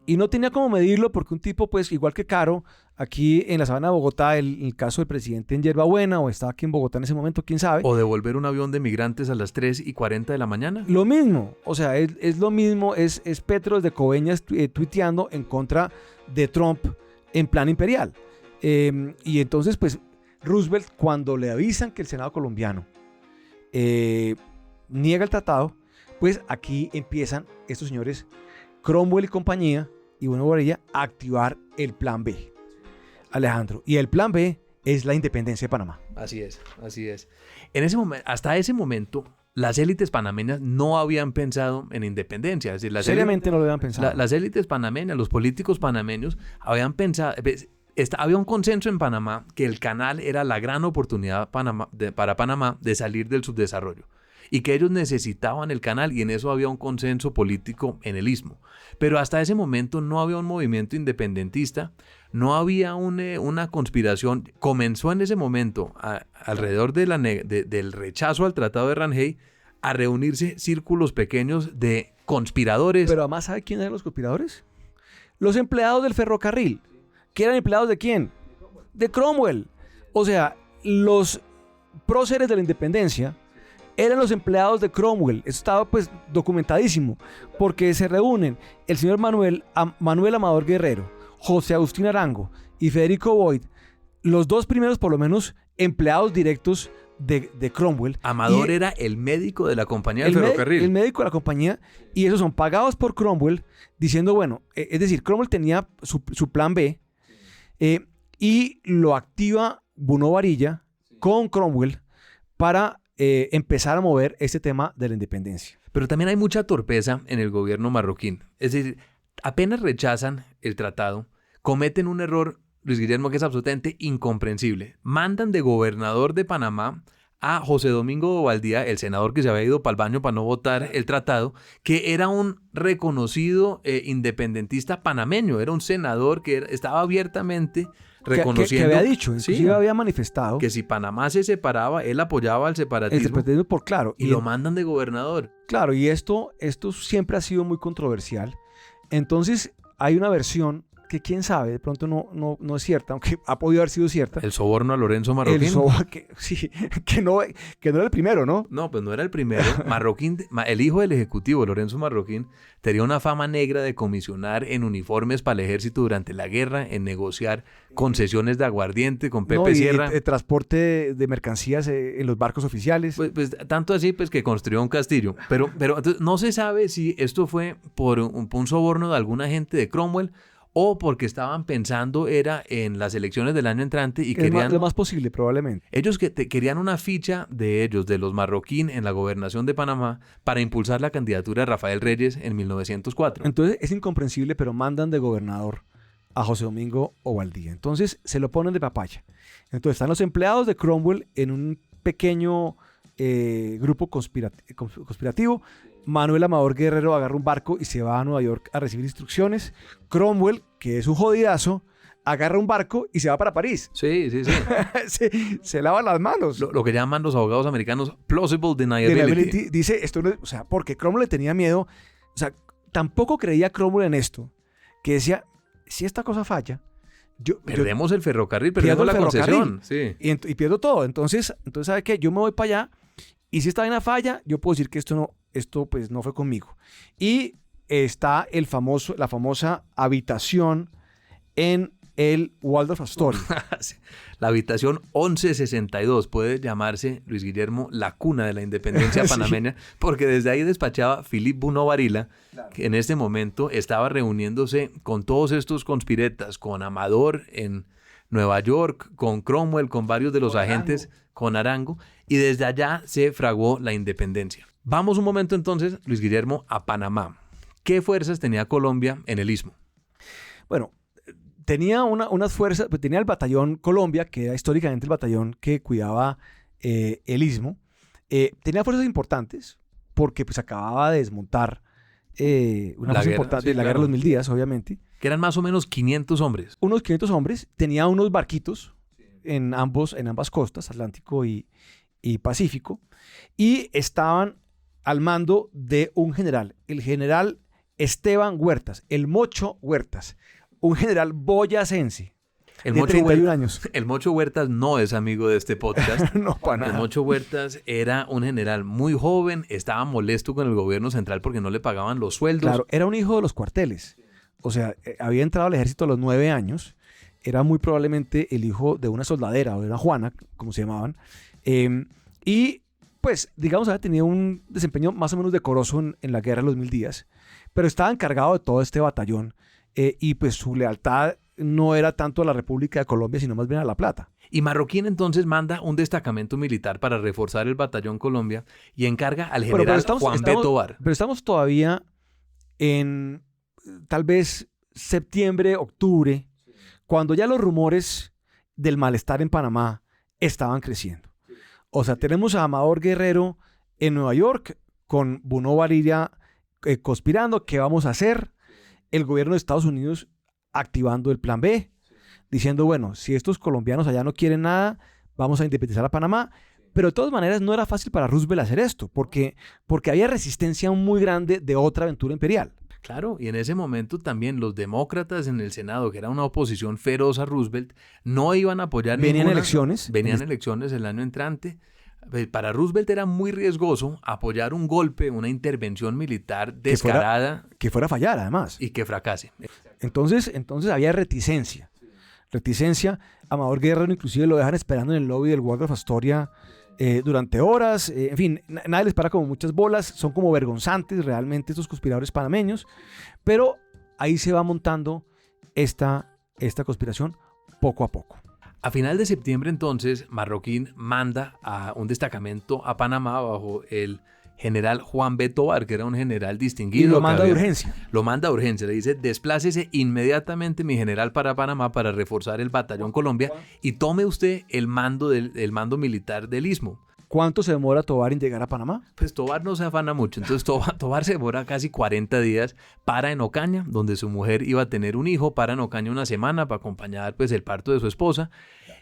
Y no tenía cómo medirlo porque un tipo, pues, igual que Caro, aquí en la sabana de Bogotá, el caso del presidente en Yerbabuena, o estaba aquí en Bogotá en ese momento, quién sabe.
O devolver un avión de migrantes a las 3:40 de la mañana.
Lo mismo, o sea, es lo mismo, es Petro desde Coveñas tuiteando en contra de Trump en plan imperial. Y entonces, pues, Roosevelt, cuando le avisan que el Senado colombiano niega el tratado, pues aquí empiezan estos señores Cromwell y compañía y Bueno Bobadilla a activar el plan B, Alejandro. Y el plan B es la independencia de Panamá.
Así es, así es. Hasta ese momento, las élites panameñas no habían pensado en independencia. Es decir,
Seriamente no lo habían pensado.
Las élites panameñas, los políticos panameños, habían pensado... había un consenso en Panamá que el canal era la gran oportunidad para Panamá de salir del subdesarrollo y que ellos necesitaban el canal y en eso había un consenso político en el Istmo. Pero hasta ese momento no había un movimiento independentista, no había una conspiración. Comenzó en ese momento, alrededor del rechazo al Tratado de Rangel, a reunirse círculos pequeños de conspiradores.
Pero además, ¿sabe quién eran los conspiradores? Los empleados del ferrocarril. ¿Que eran empleados de quién? De Cromwell. O sea, los próceres de la independencia eran los empleados de Cromwell. Eso estaba pues documentadísimo, porque se reúnen el señor Manuel Amador Guerrero, José Agustín Arango y Federico Boyd, los dos primeros por lo menos empleados directos de Cromwell.
Amador era el médico de la compañía del ferrocarril.
El médico de la compañía, y esos son pagados por Cromwell, diciendo, bueno, es decir, Cromwell tenía su plan B, y lo activa Bruno Varilla con Cromwell para empezar a mover este tema de la independencia.
Pero también hay mucha torpeza en el gobierno marroquín. Es decir, apenas rechazan el tratado, cometen un error, Luis Guillermo, que es absolutamente incomprensible. Mandan de gobernador de Panamá a José Domingo Bobaldía, el senador que se había ido para el baño para no votar el tratado, que era un reconocido independentista panameño, era un senador que estaba abiertamente reconociendo...
Que había dicho, inclusive había manifestado...
Que si Panamá se separaba, él apoyaba al separatismo.
El separatismo por claro.
Y lo mandan de gobernador.
Claro, y esto siempre ha sido muy controversial. Entonces, hay una versión que quién sabe, de pronto no es cierta, aunque ha podido haber sido cierta.
El soborno a Lorenzo Marroquín.
Que no era el primero, ¿no?
No, pues no era el primero. Marroquín, el hijo del ejecutivo, Lorenzo Marroquín, tenía una fama negra de comisionar en uniformes para el ejército durante la guerra, en negociar concesiones de aguardiente con Pepe Sierra.
Y transporte de mercancías en los barcos oficiales.
Pues tanto así pues que construyó un castillo. Pero entonces, no se sabe si esto fue por un soborno de alguna gente de Cromwell o porque estaban pensando era en las elecciones del año entrante y querían...
lo más posible, probablemente.
Ellos querían una ficha de ellos, de los Marroquín, en la gobernación de Panamá para impulsar la candidatura de Rafael Reyes en 1904.
Entonces es incomprensible, pero mandan de gobernador a José Domingo Bobaldía. Entonces se lo ponen de papaya. Entonces están los empleados de Cromwell en un pequeño grupo conspirativo. Manuel Amador Guerrero agarra un barco y se va a Nueva York a recibir instrucciones. Cromwell, que es un jodidazo, agarra un barco y se va para París.
Sí.
se lava las manos.
Lo que llaman los abogados americanos plausible deniability.
Dice, esto no es, o sea, porque Cromwell le tenía miedo, o sea, tampoco creía Cromwell en esto, que decía, si esta cosa falla,
perdemos el ferrocarril, perdemos la concesión. Sí.
Y pierdo todo. Entonces, ¿sabe qué? Yo me voy para allá y si esta vaina falla, yo puedo decir que esto pues no fue conmigo. Y está la famosa habitación en el Waldorf Astoria.
La habitación 1162 puede llamarse, Luis Guillermo, la cuna de la independencia panameña, porque desde ahí despachaba Philippe Bruno Varilla, que en este momento estaba reuniéndose con todos estos conspiretas, con Amador en Nueva York, con Cromwell, con varios de los agentes, con Arango, y desde allá se fraguó la independencia. Vamos un momento entonces, Luis Guillermo, a Panamá. ¿Qué fuerzas tenía Colombia en el Istmo?
Bueno, tenía unas fuerzas, tenía el batallón Colombia, que era históricamente el batallón que cuidaba el Istmo. Tenía fuerzas importantes porque pues acababa de desmontar una fuerza importante de la Guerra de los Mil Días, obviamente.
Que eran más o menos 500 hombres.
Unos 500 hombres. Tenía unos barquitos en ambas costas, Atlántico y Pacífico, y estaban al mando de un general, el general Esteban Huertas, el Mocho Huertas, un general boyacense de 31 años.
El Mocho Huertas no es amigo de este podcast.
No, para nada.
El Mocho Huertas era un general muy joven, estaba molesto con el gobierno central porque no le pagaban los sueldos.
Claro, era un hijo de los cuarteles. O sea, había entrado al ejército a los 9 años. Era muy probablemente el hijo de una soldadera o de una Juana, como se llamaban. Y pues, digamos, había tenido un desempeño más o menos decoroso en la Guerra de los Mil Días, pero estaba encargado de todo este batallón y pues su lealtad no era tanto a la República de Colombia, sino más bien a La Plata.
Y Marroquín entonces manda un destacamento militar para reforzar el batallón Colombia y encarga al general Juan B. Tovar.
Pero estamos todavía en tal vez septiembre, octubre, cuando ya los rumores del malestar en Panamá estaban creciendo. O sea, tenemos a Amador Guerrero en Nueva York con Bruno Varilla conspirando. ¿Qué vamos a hacer? El gobierno de Estados Unidos activando el plan B, diciendo, bueno, si estos colombianos allá no quieren nada, vamos a independizar a Panamá. Pero de todas maneras no era fácil para Roosevelt hacer esto, porque había resistencia muy grande de otra aventura imperial.
Claro, y en ese momento también los demócratas en el Senado, que era una oposición feroz a Roosevelt, no iban a apoyar
Venían elecciones
el año entrante. Para Roosevelt era muy riesgoso apoyar un golpe, una intervención militar descarada.
Que fuera a fallar, además.
Y que fracase.
Entonces había reticencia. Amador Guerrero inclusive lo dejan esperando en el lobby del Waldorf Astoria durante horas. En fin, nadie les para como muchas bolas. Son como vergonzantes realmente estos conspiradores panameños. Pero ahí se va montando esta conspiración poco a poco.
A final de septiembre, entonces, Marroquín manda a un destacamento a Panamá bajo el general Juan B. Tovar, que era un general distinguido.
Y lo manda de urgencia.
Lo manda de urgencia. Le dice, desplácese inmediatamente mi general para Panamá para reforzar el batallón Colombia y tome usted el mando militar del Istmo.
¿Cuánto se demora Tovar en llegar a Panamá?
Pues Tovar no se afana mucho. Entonces Tovar se demora casi 40 días. Para en Ocaña, donde su mujer iba a tener un hijo. Para en Ocaña una semana para acompañar pues, el parto de su esposa.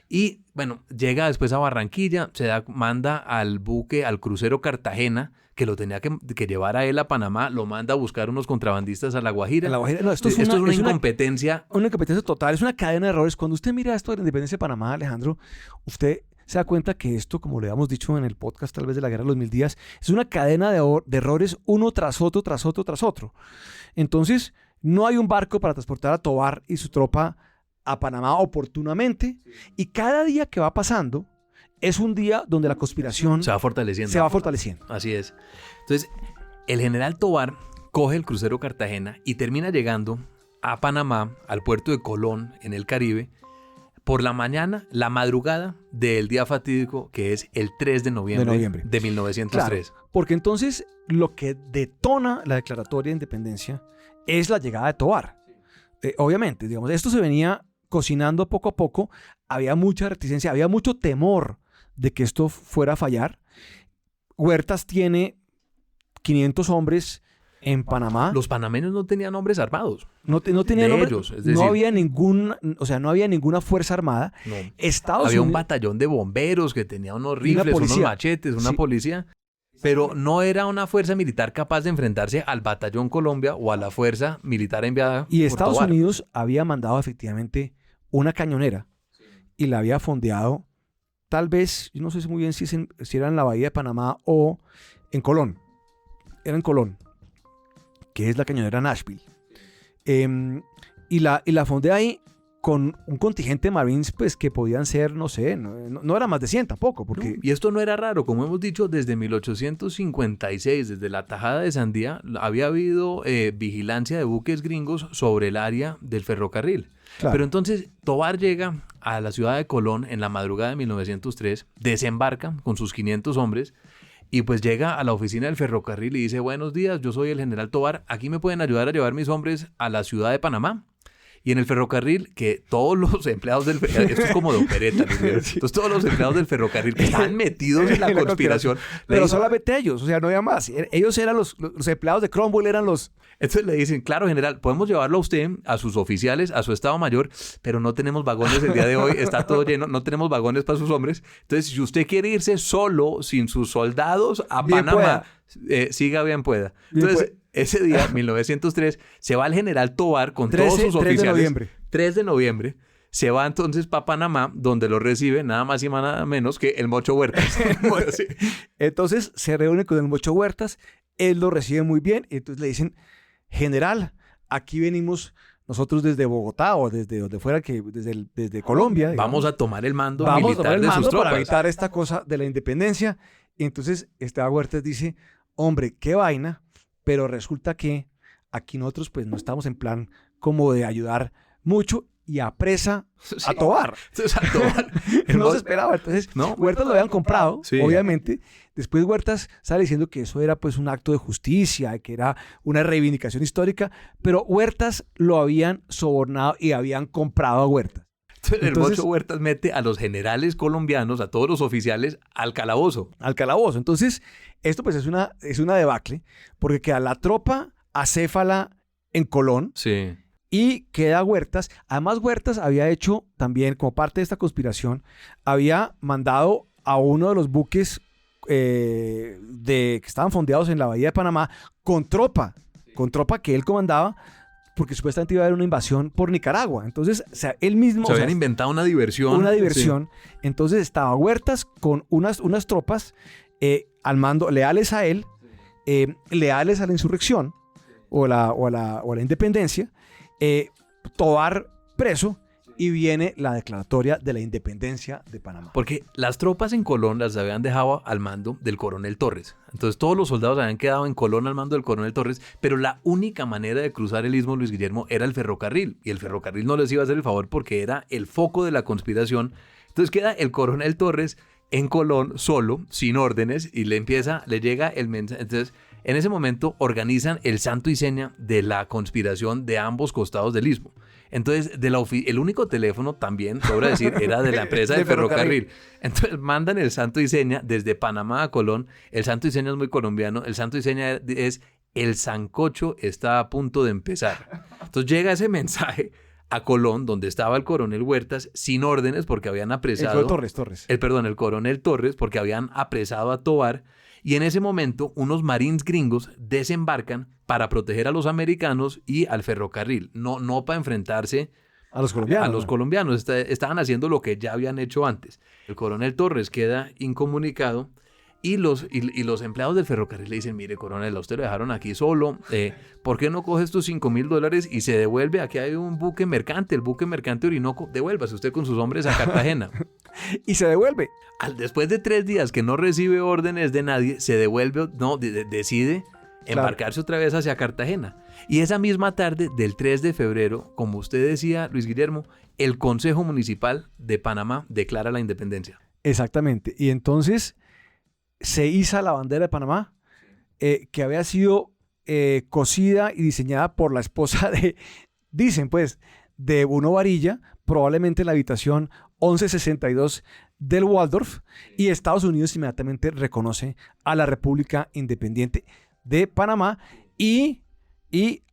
Y bueno, llega después a Barranquilla, manda al buque, al crucero Cartagena, que lo tenía que llevar a él a Panamá, lo manda a buscar unos contrabandistas a La Guajira.
No, esto es
una incompetencia.
Una incompetencia total, es una cadena de errores. Cuando usted mira esto de la independencia de Panamá, Alejandro, usted se da cuenta que esto, como le habíamos dicho en el podcast tal vez de la Guerra de los 1000 días, es una cadena de errores uno tras otro, tras otro, tras otro. Entonces, no hay un barco para transportar a Tovar y su tropa a Panamá oportunamente, y cada día que va pasando es un día donde la conspiración
se va fortaleciendo. Así es. Entonces, el general Tovar coge el crucero Cartagena y termina llegando a Panamá, al puerto de Colón, en el Caribe, por la mañana, la madrugada del día fatídico, que es el 3 de noviembre de 1903.
Claro, porque entonces lo que detona la declaratoria de independencia es la llegada de Tovar. Obviamente, digamos, esto se venía cocinando poco a poco, había mucha reticencia, había mucho temor de que esto fuera a fallar. Huertas tiene 500 hombres en Panamá.
Los panameños no tenían hombres armados.
No tenían hombres,
ellos, es decir,
no había ninguna fuerza armada.
No.
Estados
había
Unidos,
un batallón de bomberos que tenía unos rifles, unos machetes, una policía. Pero no era una fuerza militar capaz de enfrentarse al batallón Colombia o a la fuerza militar enviada
y
por
Estados
Tovar.
Unidos había mandado efectivamente una cañonera y la había fondeado, tal vez, yo no sé muy bien si era en la bahía de Panamá o en Colón. Era en Colón, que es la cañonera Nashville. Y la fondea ahí con un contingente de Marines pues, que podían ser, no sé, no era más de 100 tampoco. Porque...
No, y esto no era raro, como hemos dicho, desde 1856, desde la tajada de Sandía, había habido vigilancia de buques gringos sobre el área del ferrocarril.
Claro.
Pero entonces Tovar llega a la ciudad de Colón en la madrugada de 1903, desembarca con sus 500 hombres y pues llega a la oficina del ferrocarril y dice: buenos días, yo soy el general Tovar, aquí me pueden ayudar a llevar mis hombres a la ciudad de Panamá. Y en el ferrocarril, que todos los empleados del ferrocarril, esto es como de opereta, ¿no? Entonces todos los empleados del ferrocarril que estaban metidos en la conspiración.
Pero solamente ellos, o sea, no había más. Ellos eran los empleados de Cromwell, eran los...
Entonces le dicen: claro, general, podemos llevarlo a usted, a sus oficiales, a su estado mayor, pero no tenemos vagones el día de hoy, está todo lleno, no tenemos vagones para sus hombres. Entonces, si usted quiere irse solo, sin sus soldados, a
bien
Panamá, siga bien pueda. Entonces, ese día, 1903, se va el general Tovar con todos sus oficiales.
3 de noviembre.
3 de noviembre. Se va entonces para Panamá, donde lo recibe nada más y nada menos que el Mocho Huertas.
Sí. Entonces se reúne con el Mocho Huertas, él lo recibe muy bien, y entonces le dicen: general, aquí venimos nosotros desde Bogotá o desde donde fuera, que desde Colombia. Digamos.
Vamos a tomar el mando
Vamos
militar
a tomar el
de
mando
sus tropas.
para evitar esta cosa de la independencia. Y entonces Huertas dice: hombre, qué vaina, pero resulta que aquí nosotros pues no estamos en plan como de ayudar mucho, y apresa a Tovar.
Entonces, a Tovar.
No se esperaba. Entonces,
¿no?
Huertas lo habían comprado,
sí,
obviamente. Después Huertas sale diciendo que eso era pues un acto de justicia, que era una reivindicación histórica, pero Huertas lo habían sobornado y habían comprado a Huertas.
Entonces, el Mocho Huertas mete a los generales colombianos, a todos los oficiales, al calabozo.
Al calabozo. Entonces, esto pues es una debacle, porque queda la tropa acéfala en Colón.
Sí.
Y queda Huertas. Además, Huertas había hecho también, como parte de esta conspiración, había mandado a uno de los buques que estaban fondeados en la bahía de Panamá con tropa que él comandaba, porque supuestamente iba a haber una invasión por Nicaragua. Entonces, o sea, él mismo...
Se habían inventado una diversión.
Una diversión. Sí. Entonces estaba Huertas con unas tropas al mando, leales a él, leales a la insurrección o a la independencia, Tovar preso, y viene la declaratoria de la independencia de Panamá.
Porque las tropas en Colón las habían dejado al mando del coronel Torres. Entonces todos los soldados habían quedado en Colón al mando del coronel Torres, pero la única manera de cruzar el istmo, Luis Guillermo, era el ferrocarril. Y el ferrocarril no les iba a hacer el favor porque era el foco de la conspiración. Entonces queda el coronel Torres en Colón solo, sin órdenes, y le llega el mensaje. Entonces, en ese momento organizan el santo y seña de la conspiración de ambos costados del istmo. Entonces, el único teléfono también, sobra decir, era de la empresa de ferrocarril. Entonces, mandan el santo y seña desde Panamá a Colón. El santo y seña es muy colombiano. El santo y seña es: el sancocho está a punto de empezar. Entonces, llega ese mensaje a Colón, donde estaba el coronel Huertas, sin órdenes porque habían apresado... El coronel Torres, porque habían apresado a Tovar. Y en ese momento, unos marines gringos desembarcan para proteger a los americanos y al ferrocarril, no para enfrentarse
a los colombianos.
A los colombianos. Estaban haciendo lo que ya habían hecho antes. El coronel Torres queda incomunicado y los empleados del ferrocarril le dicen: mire, coronel, a usted lo dejaron aquí solo, ¿por qué no coge estos $5,000 y se devuelve? Aquí hay un buque mercante, el buque mercante Orinoco, devuélvase usted con sus hombres a Cartagena.
Y se devuelve.
Después de 3 días que no recibe órdenes de nadie, se devuelve, decide embarcarse otra vez hacia Cartagena. Y esa misma tarde del 3 de febrero, como usted decía, Luis Guillermo, el Consejo Municipal de Panamá declara la independencia.
Exactamente. Y entonces se iza la bandera de Panamá, que había sido cosida y diseñada por la esposa de Bruno Varilla, probablemente en la habitación 1162 del Waldorf, y Estados Unidos inmediatamente reconoce a la República Independiente de Panamá y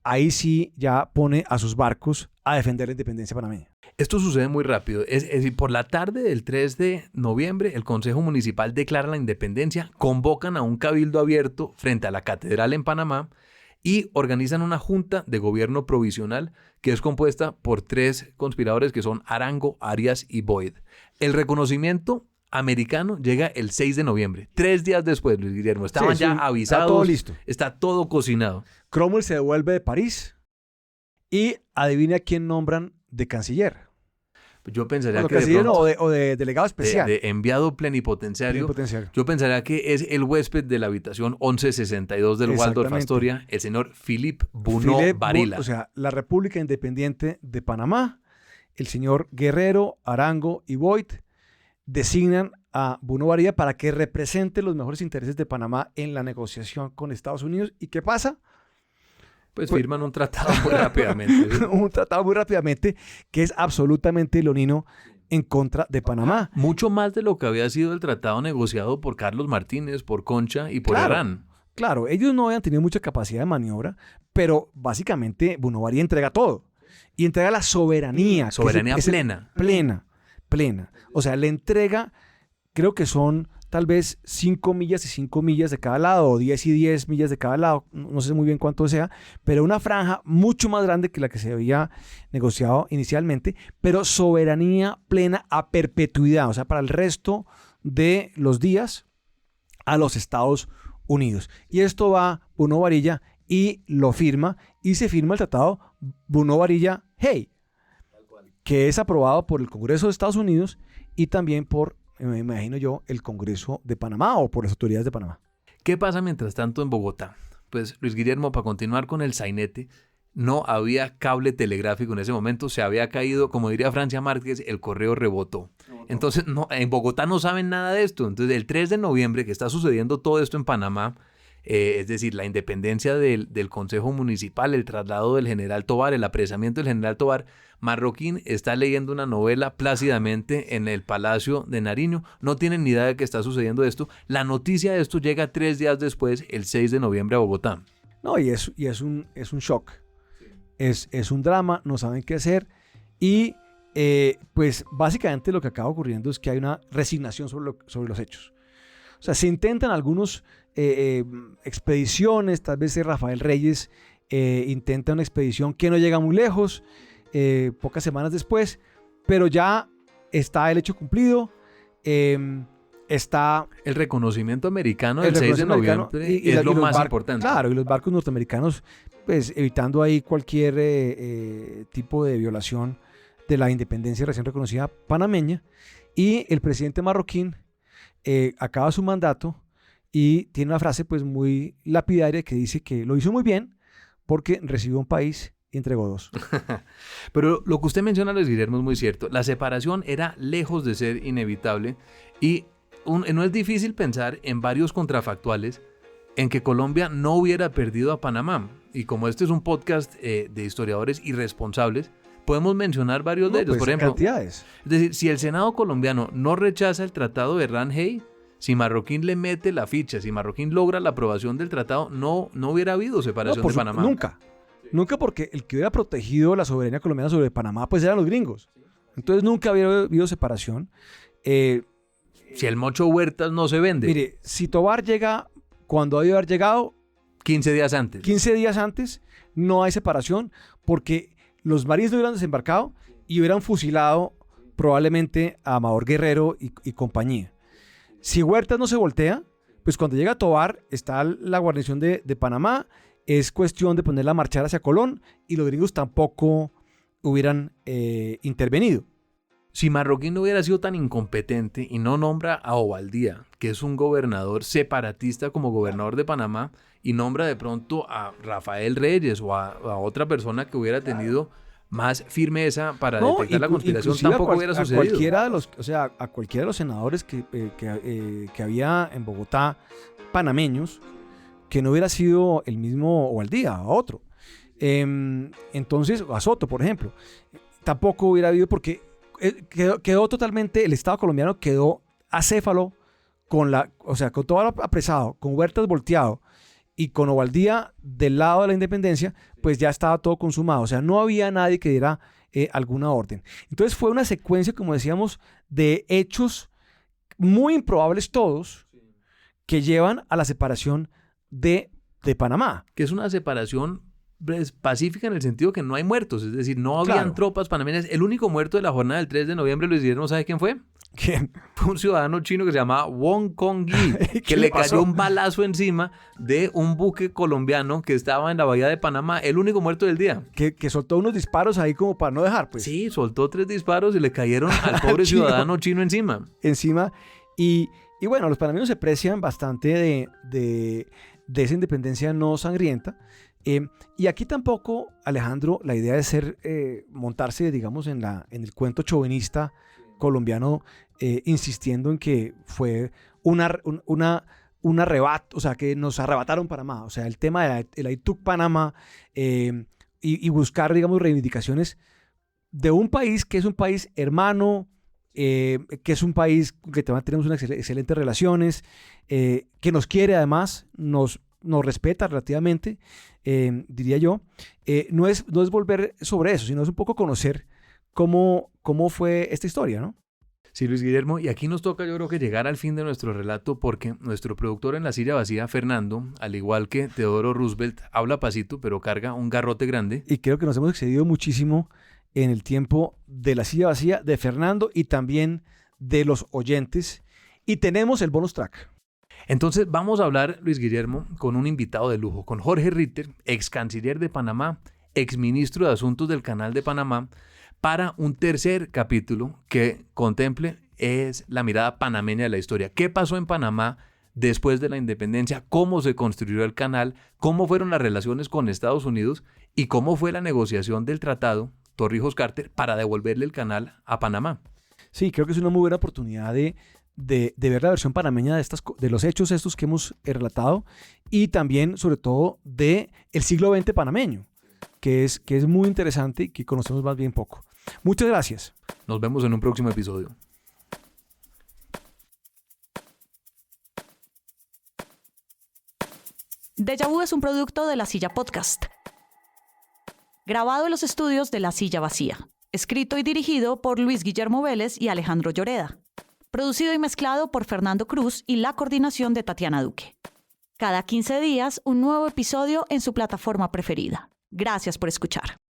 ahí sí ya pone a sus barcos a defender la independencia panameña.
Esto sucede muy rápido. Es decir, por la tarde del 3 de noviembre, el Consejo Municipal declara la independencia, convocan a un cabildo abierto frente a la catedral en Panamá y organizan una junta de gobierno provisional que es compuesta por 3 conspiradores que son Arango, Arias y Boyd. El reconocimiento americano llega el 6 de noviembre, 3 días después, Luis Guillermo. Estaban ya avisados. Está todo listo. Está todo cocinado.
Cromwell se devuelve de París y adivina quién nombran de canciller.
Yo pensaría que
canciller o de delegado especial.
De enviado plenipotenciario. Yo pensaría que es el huésped de la habitación 1162 del Waldorf Astoria, el señor Philippe Bunau Varilla.
O sea, la República Independiente de Panamá, el señor Guerrero, Arango y Boyd designan a Bunau Varilla para que represente los mejores intereses de Panamá en la negociación con Estados Unidos. ¿Y qué pasa?
Pues firman un tratado muy rápidamente. ¿Sí?
Un tratado muy rápidamente que es absolutamente leonino en contra de Panamá.
Mucho más de lo que había sido el tratado negociado por Carlos Martínez, por Concha y por Herrán.
Claro, ellos no habían tenido mucha capacidad de maniobra, pero básicamente Bunau Varilla entrega todo. Y entrega la soberanía.
Soberanía plena.
Plena. O sea, le entrega, creo que son tal vez 5 millas y 5 millas de cada lado, o 10 y 10 millas de cada lado, no sé muy bien cuánto sea, pero una franja mucho más grande que la que se había negociado inicialmente, pero soberanía plena a perpetuidad, o sea, para el resto de los días a los Estados Unidos. Y esto va Bunau Varilla y lo firma, y se firma el tratado Bunau Varilla-Hay, que es aprobado por el Congreso de Estados Unidos y también por, me imagino yo, el Congreso de Panamá o por las autoridades de Panamá.
¿Qué pasa mientras tanto en Bogotá? Pues, Luis Guillermo, para continuar con el sainete, no había cable telegráfico en ese momento, se había caído, como diría Francia Márquez, el correo rebotó. Entonces, en Bogotá no saben nada de esto. Entonces, el 3 de noviembre, que está sucediendo todo esto en Panamá, es decir, la independencia del Consejo Municipal, el traslado del general Tovar, el apresamiento del general Tovar, Marroquín está leyendo una novela plácidamente en el Palacio de Nariño, no tienen ni idea de que está sucediendo esto. La noticia de esto llega 3 días después, el 6 de noviembre a Bogotá.
No, y es un shock, sí. Es un drama, no saben qué hacer y pues básicamente lo que acaba ocurriendo es que hay una resignación sobre los hechos. O sea, se intentan algunos expediciones, tal vez Rafael Reyes intenta una expedición que no llega muy lejos, pocas semanas después, pero ya está el hecho cumplido, está
el reconocimiento americano del 6 de noviembre es lo más importante.
Claro, y los barcos norteamericanos, pues evitando ahí cualquier tipo de violación de la independencia recién reconocida panameña. Y el presidente marroquín acaba su mandato y tiene una frase pues muy lapidaria que dice que lo hizo muy bien porque recibió un país y entregó 2.
Pero lo que usted menciona, Luis Guillermo, es muy cierto. La separación era lejos de ser inevitable y no es difícil pensar en varios contrafactuales en que Colombia no hubiera perdido a Panamá. Y como este es un podcast de historiadores irresponsables, podemos mencionar varios de ellos.
Pues,
por ejemplo,
cantidades.
Es decir, si el Senado colombiano no rechaza el tratado de Ranjay, si Marroquín le mete la ficha, si Marroquín logra la aprobación del tratado, no hubiera habido separación de Panamá.
Nunca, porque el que hubiera protegido la soberanía colombiana sobre Panamá pues eran los gringos. Entonces nunca hubiera habido separación.
Si el Mocho Huertas no se vende.
Mire, si Tobar llega cuando debe haber llegado
15 días antes.
15 días antes, no hay separación porque los marines no hubieran desembarcado y hubieran fusilado probablemente a Amador Guerrero y compañía. Si Huertas no se voltea, pues cuando llega a Tobar está la guarnición de Panamá, es cuestión de ponerla a marchar hacia Colón y los gringos tampoco hubieran intervenido.
Si Marroquín no hubiera sido tan incompetente y no nombra a Ovaldía, que es un gobernador separatista como gobernador de Panamá, y nombra de pronto a Rafael Reyes o a otra persona que hubiera tenido más firmeza para detectar la conspiración, tampoco hubiera sucedido.
A cualquiera de los senadores que había en Bogotá, panameños, que no hubiera sido el mismo Ovaldía, a otro. Entonces, a Soto, por ejemplo, tampoco hubiera habido porque quedó totalmente, el Estado colombiano quedó acéfalo con todo apresado, con Huertas volteado y con Ovaldía del lado de la independencia, pues ya estaba todo consumado. O sea, no había nadie que diera alguna orden. Entonces fue una secuencia, como decíamos, de hechos muy improbables todos que llevan a la separación de Panamá.
Que es una separación pacífica en el sentido que no hay muertos, es decir, no habían tropas panameñas. El único muerto de la jornada del 3 de noviembre, Luis Guillermo, ¿sabe quién fue?
¿Quién?
Fue un ciudadano chino que se llamaba Wong Kong-yi, que le cayó un balazo encima de un buque colombiano que estaba en la bahía de Panamá, el único muerto del día.
Que soltó unos disparos ahí como para no dejar, pues.
Sí, soltó 3 disparos y le cayeron al pobre ciudadano chino encima.
Y bueno, los panameños se precian bastante de esa independencia no sangrienta. Y aquí tampoco, Alejandro, la idea de montarse, digamos, en el cuento chauvinista colombiano, insistiendo en que fue un arrebato, o sea, que nos arrebataron Panamá, o sea, el tema del Aituc Panamá, y buscar, digamos, reivindicaciones de un país que es un país hermano, que es un país que tenemos unas excelentes relaciones, que nos quiere además, nos respeta relativamente, diría yo. No es volver sobre eso, sino es un poco conocer cómo fue esta historia, ¿no?
Sí, Luis Guillermo, y aquí nos toca, yo creo que llegar al fin de nuestro relato, porque nuestro productor en la silla vacía, Fernando, al igual que Teodoro Roosevelt, habla pasito, pero carga un garrote grande.
Y creo que nos hemos excedido muchísimo en el tiempo de la silla vacía de Fernando y también de los oyentes. Y tenemos el bonus track.
Entonces vamos a hablar, Luis Guillermo, con un invitado de lujo, con Jorge Ritter, ex canciller de Panamá, ex ministro de Asuntos del Canal de Panamá, para un tercer capítulo que contemple es la mirada panameña de la historia. ¿Qué pasó en Panamá después de la independencia? ¿Cómo se construyó el canal? ¿Cómo fueron las relaciones con Estados Unidos? ¿Y cómo fue la negociación del tratado Torrijos-Carter para devolverle el canal a Panamá?
Sí, creo que es una muy buena oportunidad de ver la versión panameña de los hechos estos que hemos relatado y también, sobre todo, del siglo XX panameño, que es muy interesante y que conocemos más bien poco. Muchas gracias.
Nos vemos en un próximo episodio.
Déjà Vu es un producto de La Silla Podcast. Grabado en los estudios de La Silla Vacía. Escrito y dirigido por Luis Guillermo Vélez y Alejandro Lloreda. Producido y mezclado por Fernando Cruz y la coordinación de Tatiana Duque. Cada 15 días, un nuevo episodio en su plataforma preferida. Gracias por escuchar.